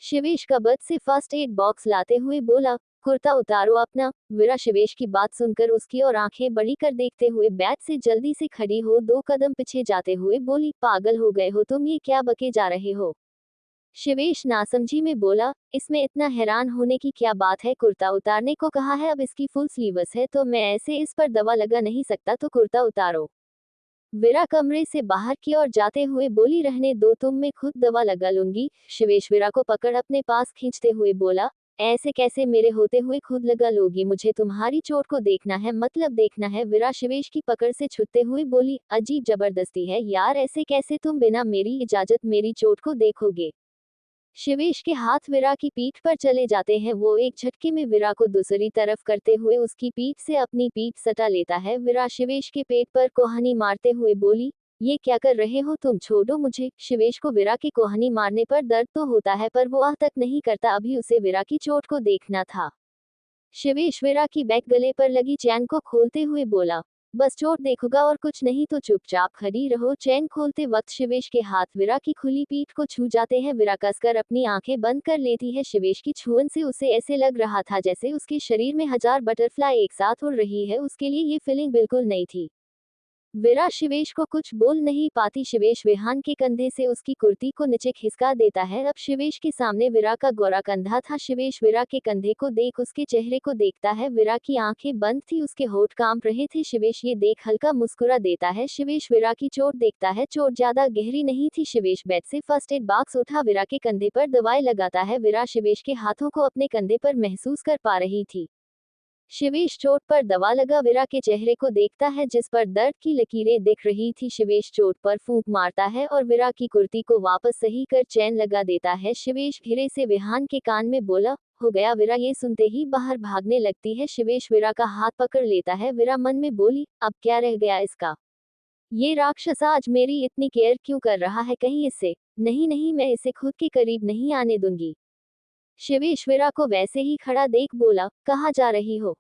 शिवेश कबर्ड से फर्स्ट एड बॉक्स लाते हुए बोला, कुर्ता उतारो अपना। वीरा शिवेश की बात सुनकर उसकी और आंखें बड़ी कर देखते हुए बेड से जल्दी से खड़ी हो 2 कदम पीछे जाते हुए बोली, पागल हो गए हो तुम, ये क्या बके जा रहे हो? शिवेश नासमझी में बोला, इसमें इतना हैरान होने की क्या बात है, कुर्ता उतारने को कहा है, अब इसकी फुल स्लीव्स है तो मैं ऐसे इस पर दवा लगा नहीं सकता, तो कुर्ता उतारो। वीरा कमरे से बाहर की ओर जाते हुए बोली, रहने दो तुम, मैं खुद दवा लगा लूंगी। शिवेश वीरा को पकड़ अपने पास खींचते हुए बोला, ऐसे कैसे मेरे होते हुए खुद लगा लोगी? मुझे तुम्हारी चोट को देखना है, मतलब देखना है। वीरा शिवेश की पकड़ से छूटते हुए बोली, अजीब जबरदस्ती है यार, ऐसे कैसे तुम बिना मेरी इजाजत मेरी चोट को देखोगे? शिवेश के हाथ वीरा की पीठ पर चले जाते हैं। वो एक झटके में वीरा को दूसरी तरफ करते हुए उसकी पीठ से अपनी पीठ सटा लेता है। वीरा शिवेश के पेट पर कोहनी मारते हुए बोली, ये क्या कर रहे हो तुम, छोड़ो मुझे। शिवेश को वीरा की कोहनी मारने पर दर्द तो होता है पर वो आह तक नहीं करता, अभी उसे वीरा की चोट को देखना था। शिवेश वीरा की बैक गले पर लगी चैन को खोलते हुए बोला, बस चोट देखूंगा और कुछ नहीं तो चुपचाप खड़ी रहो। चैन खोलते वक्त शिवेश के हाथ वीरा की खुली पीठ को छू जाते हैं। वीरा कसकर अपनी आंखें बंद कर लेती है। शिवेश की छुअन से उसे ऐसे लग रहा था जैसे उसके शरीर में 1000 बटरफ्लाई एक साथ उड़ रही है। उसके लिए ये फीलिंग बिल्कुल नई थी। वीरा शिवेश को कुछ बोल नहीं पाती। शिवेश विहान के कंधे से उसकी कुर्ती को नीचे खिसका देता है। अब शिवेश के सामने वीरा का गोरा कंधा था। शिवेश वीरा के कंधे को देख उसके चेहरे को देखता है। वीरा की आंखें बंद थी, उसके होठ कांप रहे थे। शिवेश ये देख हल्का मुस्कुरा देता है। शिवेश वीरा की चोट देखता है, चोट ज्यादा गहरी नहीं थी। शिवेश बेड से फर्स्ट एड बॉक्स उठा वीरा के कंधे पर दवाई लगाता है। वीरा शिवेश के हाथों को अपने कंधे पर महसूस कर पा रही थी। शिवेश चोट पर दवा लगा वीरा के चेहरे को देखता है जिस पर दर्द की लकीरें दिख रही थी। शिवेश चोट पर फूंक मारता है और वीरा की कुर्ती को वापस सही कर चैन लगा देता है। शिवेश धीरे से विहान के कान में बोला, हो गया। वीरा ये सुनते ही बाहर भागने लगती है। शिवेश वीरा का हाथ पकड़ लेता है। वीरा मन में बोली, अब क्या रह गया इसका? ये राक्षस आज मेरी इतनी केयर क्यों कर रहा है, कहीं इससे नहीं नहीं, मैं इसे खुद के करीब नहीं आने दूंगी। शिवेश वीरा को वैसे ही खड़ा देख बोला, कहाँ जा रही हो?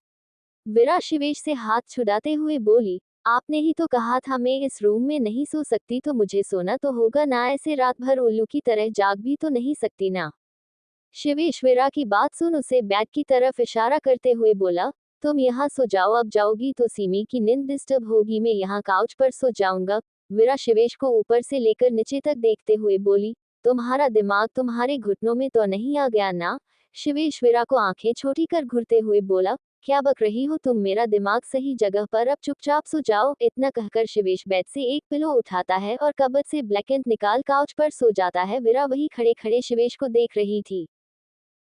वीरा शिवेश से हाथ छुड़ाते हुए बोली, आपने ही तो कहा था मैं इस रूम में नहीं सो सकती, तो मुझे सोना तो होगा ना, ऐसे रात भर उल्लू की तरह जाग भी तो नहीं सकती ना। शिवेश वीरा की बात सुन उसे बेड की तरफ इशारा करते हुए बोला, तुम यहाँ सो जाओ, अब जाओगी तो सीमी की नींद डिस्टर्ब होगी, मैं यहाँ काउच पर सो जाऊंगा। वीरा शिवेश को ऊपर से लेकर नीचे तक देखते हुए बोली, तुम्हारा दिमाग तुम्हारे घुटनों में तो नहीं आ गया ना? शिवेश वीरा को आंखें छोटी कर घूरते हुए बोला, क्या बक रही हो तुम, मेरा दिमाग सही जगह पर, अब चुपचाप सो जाओ। इतना कहकर शिवेश बेड से एक पिलो उठाता है और कबर्ड से ब्लैंकेट निकाल काउच पर सो जाता है। वीरा वही खड़े खड़े शिवेश को देख रही थी।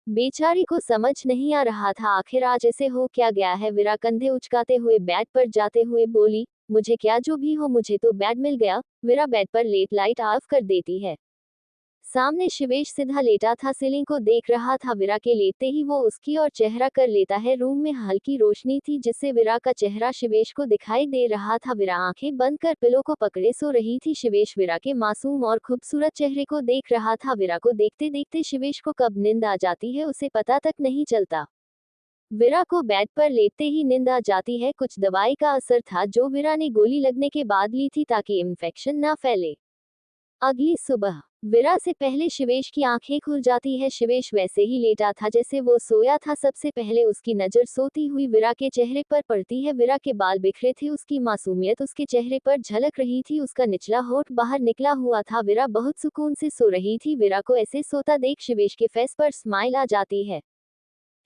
बेचारी को समझ नहीं आ रहा था आखिर आज ऐसे हो क्या गया है। वीरा कंधे उचकाते हुए बेड पर जाते हुए बोली, मुझे क्या, जो भी हो मुझे तो बेड मिल गया। वीरा बेड पर लेट लाइट ऑफ कर देती है। सामने शिवेश सीधा लेटा था, सीलिंग को देख रहा था। वीरा के लेटते ही वो उसकी और चेहरा कर लेता है। रूम में हल्की रोशनी थी जिससे वीरा का चेहरा शिवेश को दिखाई दे रहा था। वीरा आंखें बंद कर पिलो को पकड़े सो रही थी। शिवेश वीरा के मासूम और खूबसूरत चेहरे को देख रहा था। वीरा को देखते देखते शिवेश को कब नींद आ जाती है उसे पता तक नहीं चलता। वीरा को बेड पर लेटते ही नींद आ जाती है। कुछ दवाई का असर था जो वीरा ने गोली लगने के बाद ली थी ताकि इन्फेक्शन ना फैले। अगली सुबह वीरा से पहले शिवेश की आंखें खुल जाती है। शिवेश वैसे ही लेटा था जैसे वो सोया था। सबसे पहले उसकी नजर सोती हुई वीरा के चेहरे पर पड़ती है। वीरा के बाल बिखरे थे, उसकी मासूमियत उसके चेहरे पर झलक रही थी। उसका निचला होठ बाहर निकला हुआ था। वीरा बहुत सुकून से सो रही थी। वीरा को ऐसे सोता देख शिवेश के फेस पर स्माइल आ जाती है।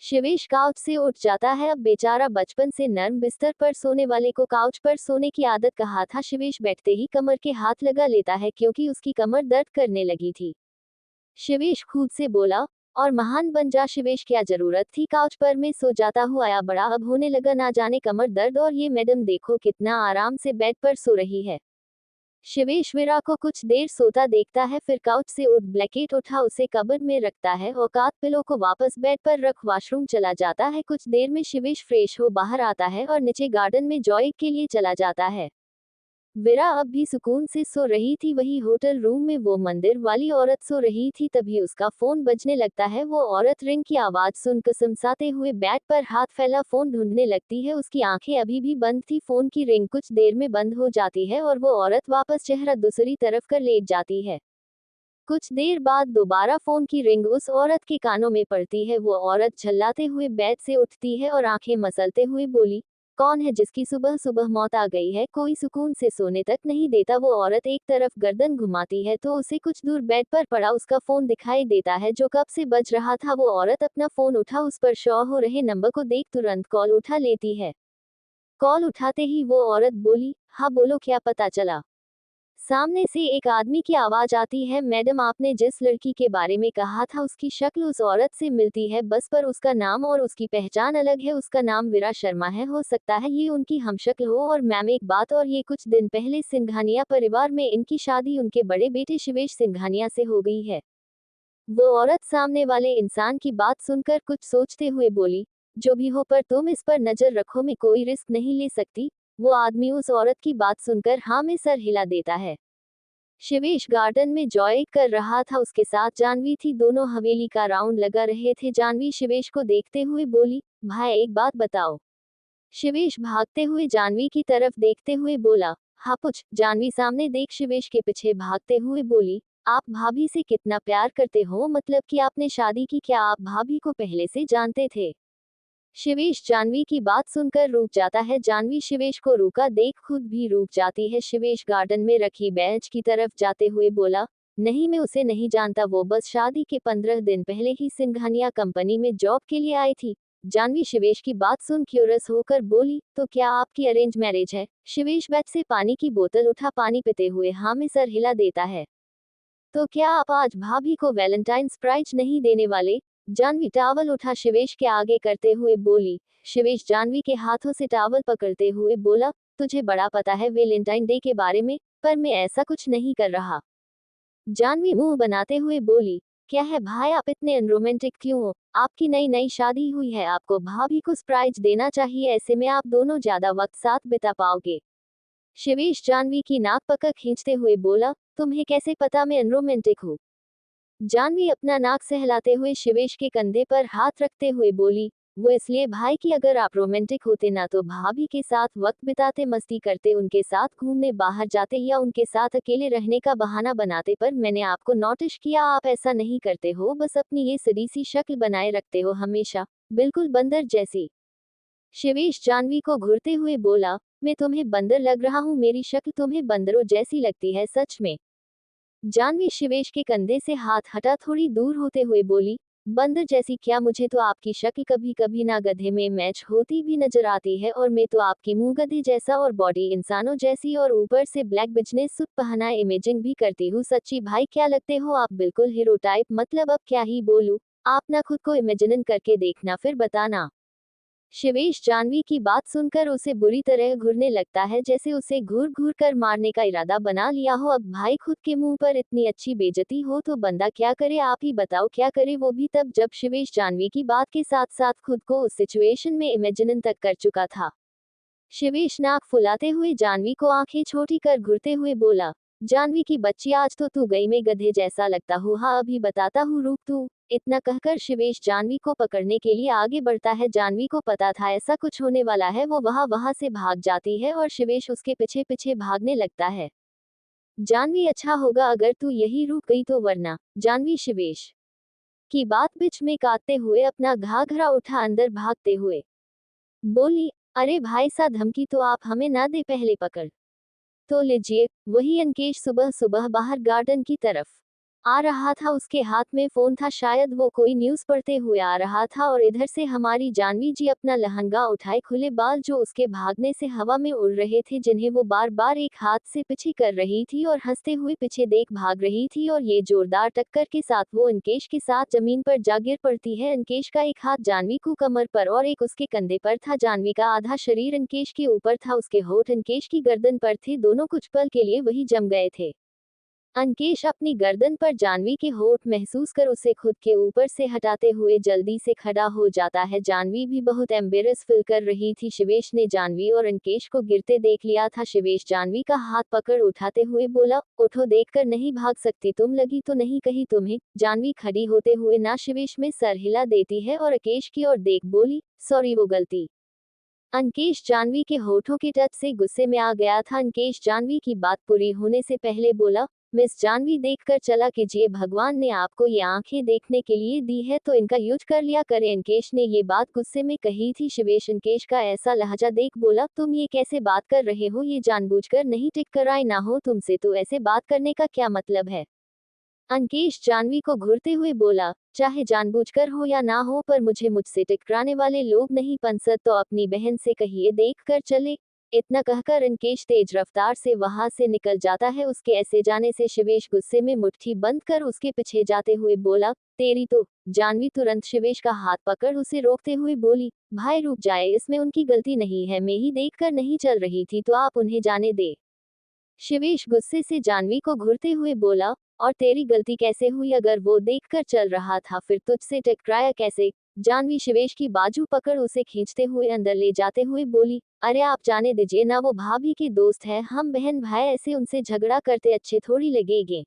शिवेश काउच से उठ जाता है। अब बेचारा बचपन से नर्म बिस्तर पर सोने वाले को काउच पर सोने की आदत कहा था। शिवेश बैठते ही कमर के हाथ लगा लेता है क्योंकि उसकी कमर दर्द करने लगी थी। शिवेश खुद से बोला, और महान बन जा शिवेश, क्या जरूरत थी काउच पर मैं सो जाता हूँ, आया बड़ा अब होने लगा ना जाने कमर दर्द, और ये मैडम देखो कितना आराम से बेड पर सो रही है। शिवेश वीरा को कुछ देर सोता देखता है, फिर काउच से उठ ब्लैंकेट उठा उसे कबर्ड में रखता है और कात पिलो को वापस बेड पर रख वॉशरूम चला जाता है। कुछ देर में शिवेश फ्रेश हो बाहर आता है और नीचे गार्डन में जॉय के लिए चला जाता है। वीरा अब भी सुकून से सो रही थी। वही होटल रूम में वो मंदिर वाली औरत सो रही थी। तभी उसका फोन बजने लगता है। वो औरत रिंग की आवाज सुन कसमसाते हुए बेड पर हाथ फैला फोन ढूंढने लगती है। उसकी आंखें अभी भी बंद थी। फोन की रिंग कुछ देर में बंद हो जाती है और वो औरत वापस चेहरा दूसरी तरफ कर लेट जाती है। कुछ देर बाद दोबारा फोन की रिंग उस औरत के कानों में पड़ती है। वो औरत झल्लाते हुए बेड से उठती है और आंखें मसलते हुए बोली, कौन है जिसकी सुबह सुबह मौत आ गई है, कोई सुकून से सोने तक नहीं देता। वो औरत एक तरफ गर्दन घुमाती है तो उसे कुछ दूर बेड पर पड़ा उसका फोन दिखाई देता है जो कब से बज रहा था। वो औरत अपना फोन उठा उस पर शो हो रहे नंबर को देख तुरंत कॉल उठा लेती है। कॉल उठाते ही वो औरत बोली, हाँ बोलो क्या पता चला। सामने से एक आदमी की आवाज आती है, मैडम आपने जिस लड़की के बारे में कहा था उसकी शक्ल उस औरत से मिलती है, बस पर उसका नाम और उसकी पहचान अलग है। उसका नाम वीरा शर्मा है, हो सकता है ये उनकी हमशक्ल हो। और मैम एक बात और, ये कुछ दिन पहले सिंघानिया परिवार में इनकी शादी उनके बड़े बेटे शिवेश सिंघानिया से हो गई है। वो औरत सामने वाले इंसान की बात सुनकर कुछ सोचते हुए बोली, जो भी हो पर तुम इस पर नजर रखो, मैं कोई रिस्क नहीं ले सकती। वो आदमी उस औरत की बात सुनकर हाँ में सर हिला देता है। शिवेश गार्डन में जॉय कर रहा था, उसके साथ जानवी थी। दोनों हवेली का राउंड लगा रहे थे। जानवी शिवेश को देखते हुए बोली, भाई एक बात बताओ। शिवेश भागते हुए जानवी की तरफ देखते हुए बोला, हाँ पूछ। जानवी सामने देख शिवेश के पीछे भागते हुए बोली, आप भाभी से कितना प्यार करते हो, मतलब कि आपने शादी की, क्या आप भाभी को पहले से जानते थे। शिवेश जानवी की बात सुनकर रुक जाता है। जानवी शिवेश को रुका देख खुद भी रुक जाती है। शिवेश गार्डन में रखी बेंच की तरफ जाते हुए बोला, नहीं मैं उसे नहीं जानता, वो बस शादी के 15 दिन पहले ही सिंघानिया कंपनी में जॉब के लिए आई थी। जानवी शिवेश की बात सुन क्यूरियस होकर बोली, तो क्या आपकी अरेंज मैरिज है। शिवेश बेड से पानी की बोतल उठा पानी पीते हुए हाँ में सर हिला देता है। तो क्या आप आज भाभी को वैलेंटाइन सरप्राइज नहीं देने वाले। जानवी टावल उठा शिवेश के आगे करते हुए बोली। शिवेश जानवी के हाथों से टावल पकड़ते हुए बोला, तुझे बड़ा पता है वैलेंटाइन डे के बारे में, पर मैं ऐसा कुछ नहीं कर रहा। जानवी मुंह बनाते हुए बोली, क्या है भाई आप इतने अनरोमांटिक क्यों हो, आपकी नई नई शादी हुई है, आपको भाभी को सरप्राइज देना चाहिए, ऐसे में आप दोनों ज्यादा वक्त साथ बिता पाओगे। शिवेश जानवी की नाक पकड़ खींचते हुए बोला, तुम्हें कैसे पता मैं अनरोमांटिक हूँ। जानवी अपना नाक सहलाते हुए शिवेश के कंधे पर हाथ रखते हुए बोली, वो इसलिए भाई कि अगर आप रोमांटिक होते ना तो भाभी के साथ वक्त बिताते, मस्ती करते, उनके साथ घूमने बाहर जाते या उनके साथ अकेले रहने का बहाना बनाते, पर मैंने आपको नोटिस किया आप ऐसा नहीं करते हो, बस अपनी ये सीधी सी शक्ल बनाए रखते हो हमेशा, बिल्कुल बंदर जैसी। शिवेश जानवी को घूरते हुए बोला, मैं तुम्हें बंदर लग रहा हूँ, मेरी शक्ल तुम्हें बंदरों जैसी लगती है सच में। जानवी शिवेश के कंधे से हाथ हटा थोड़ी दूर होते हुए बोली, बंदर जैसी क्या, मुझे तो आपकी शक्ल कभी कभी ना गधे में मैच होती भी नजर आती है, और मैं तो आपकी मुंह गधे जैसा और बॉडी इंसानों जैसी, और ऊपर से ब्लैक बिजनेस सूट पहना इमेजिंग भी करती हूँ। सच्ची भाई क्या लगते हो आप, बिल्कुल हीरो टाइप, मतलब अब क्या ही बोलूं, आप ना खुद को इमेजिन करके देखना फिर बताना। शिवेश जाह्नवी की बात सुनकर उसे बुरी तरह घूरने लगता है, जैसे उसे घूर घूर कर मारने का इरादा बना लिया हो। अब भाई खुद के मुंह पर इतनी अच्छी बेइज्जती हो तो बंदा क्या करे, आप ही बताओ क्या करे, वो भी तब जब शिवेश जाह्नवी की बात के साथ साथ खुद को उस सिचुएशन में इमेजिन तक कर चुका था। शिवेश नाक फुलाते हुए जाह्नवी को आंखें छोटी कर घूरते हुए बोला, जाह्नवी की बच्ची, आज तो तू गई में गधे जैसा लगता हो, हाँ अभी बताता हूँ, रुक तू। इतना कहकर शिवेश जाह्नवी को पकड़ने के लिए आगे बढ़ता है। जाह्नवी को पता था ऐसा कुछ होने वाला है, वो वहां से भाग जाती है और शिवेश उसके पीछे पीछे भागने लगता है। जाह्नवी, अच्छा होगा अगर तू यही रुक गई तो, वरना। जाह्नवी शिवेश की बात बीच में काटते हुए अपना घाघरा उठा अंदर भागते हुए बोली, अरे भाई सा धमकी तो आप हमें ना दे, पहले पकड़ तो लीजिए। वही अंकेश सुबह सुबह बाहर गार्डन की तरफ आ रहा था, उसके हाथ में फोन था, शायद वो कोई न्यूज पढ़ते हुए आ रहा था। और इधर से हमारी जाह्नवी जी अपना लहंगा उठाए, खुले बाल जो उसके भागने से हवा में उड़ रहे थे, जिन्हें वो बार बार एक हाथ से पीछे कर रही थी और हंसते हुए पीछे देख भाग रही थी। और ये जोरदार टक्कर के साथ वो अंकेश के साथ जमीन पर जा गिर पड़ती है। अंकेश का एक हाथ जाह्नवी को कमर पर और एक उसके कंधे पर था। जाह्नवी का आधा शरीर अंकेश के ऊपर था, उसके होठ अंकेश की गर्दन पर थे, दोनों कुछ पल के लिए वही जम गए थे। अंकेश अपनी गर्दन पर जाह्नवी के होठ महसूस कर उसे खुद के ऊपर से हटाते हुए जल्दी से खड़ा हो जाता है। जाह्नवी भी बहुत एम्बेरस फील कर रही थी। शिवेश ने जाह्नवी और अंकेश को गिरते देख लिया था। शिवेश जाह्नवी का हाथ पकड़ उठाते हुए बोला, उठो, देखकर नहीं भाग सकती तुम, लगी तो नहीं कहीं तुम्हें। जाह्नवी खड़ी होते हुए ना शिवेश में सर हिला देती है और अंकेश की ओर देख बोली, सॉरी वो गलती। अंकेश जाह्नवी के होठों के टच से गुस्से में आ गया था। अंकेश जाह्नवी की बात पूरी होने से पहले बोला, मिस जाह्नवी, देखकर चला कीजिए, भगवान ने आपको ये आंखें देखने के लिए दी है तो इनका यूज कर लिया करें। अंकेश ने ये बात गुस्से में कही थी। शिवेश अंकेश का ऐसा लहजा देख बोला, तुम ये कैसे बात कर रहे हो, ये जानबूझकर नहीं, टिक कर आई ना हो तुमसे तो ऐसे बात करने का क्या मतलब है। अंकेश जाह्नवी को घूरते हुए बोला, चाहे जानबूझकर हो या ना हो, पर मुझे मुझसे टकराने वाले लोग नहीं पसंद, तो अपनी बहन से कहिए देख कर चले। इतना कहकर अंकेश तेज रफ्तार से वहां से निकल जाता है। उसके ऐसे जाने से शिवेश गुस्से में मुट्ठी बंद कर उसके पीछे जाते हुए बोला, तेरी तो। जाह्नवी तुरंत शिवेश का हाथ पकड़ उसे रोकते हुए बोली, भाई रुक जाए, इसमें उनकी गलती नहीं है, मैं ही देखकर नहीं चल रही थी तो आप उन्हें जाने दे। शिवेश गुस्से से जाह्नवी को घूरते हुए बोला, और तेरी गलती कैसे हुई, अगर वो देखकर चल रहा था फिर तुझसे टकराया कैसे। जाह्नवी शिवेश की बाजू पकड़ उसे खींचते हुए अंदर ले जाते हुए बोली, अरे आप जाने दीजिए ना, वो भाभी के दोस्त है, हम बहन भाई, ऐसे उनसे झगड़ा करते अच्छे थोड़ी लगेंगे।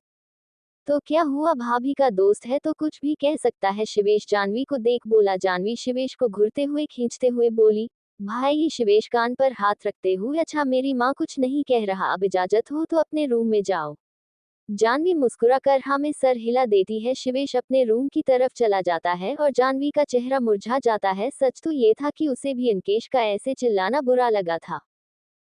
तो क्या हुआ, भाभी का दोस्त है तो कुछ भी कह सकता है। शिवेश जाह्नवी को देख बोला। जाह्नवी शिवेश को घूरते हुए खींचते हुए बोली, भाई। शिवेश कान पर हाथ रखते हुए, अच्छा मेरी माँ कुछ नहीं कह रहा, अब इजाजत हो तो अपने रूम में जाओ। जाह्नवी मुस्कुराकर हाँ में सर हिला देती है। शिवेश अपने रूम की तरफ चला जाता है और जाह्नवी का चेहरा मुरझा जाता है। सच तो ये था कि उसे भी अंकेश का ऐसे चिल्लाना बुरा लगा था।